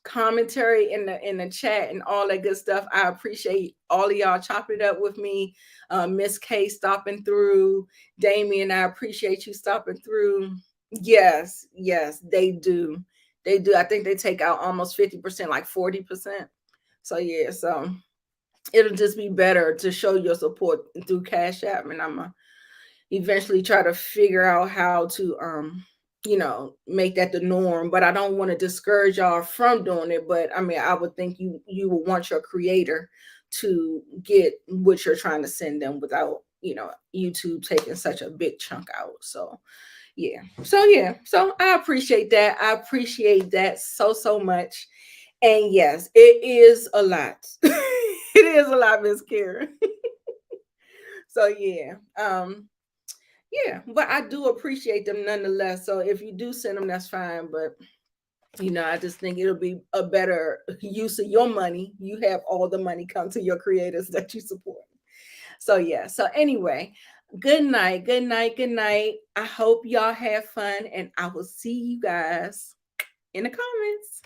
A: commentary in the chat and all that good stuff. I appreciate all of y'all chopping it up with me. Miss K stopping through. Damien, I appreciate you stopping through. Yes, they do. They do. I think they take out almost 50%, like 40%. So yeah, so it'll just be better to show your support through Cash App, and I'm gonna eventually try to figure out how to make that the norm. But I don't want to discourage y'all from doing it. But I mean, I would think you would want your creator to get what you're trying to send them without YouTube taking such a big chunk out. So so I appreciate that. I appreciate that so much. And yes, it is a lot. It is a lot, Miss Karen. So but I do appreciate them nonetheless. So if you do send them, that's fine. But I just think it'll be a better use of your money. You have all the money come to your creators that you support. So so anyway, good night, good night, good night. I hope y'all have fun and I will see you guys in the comments.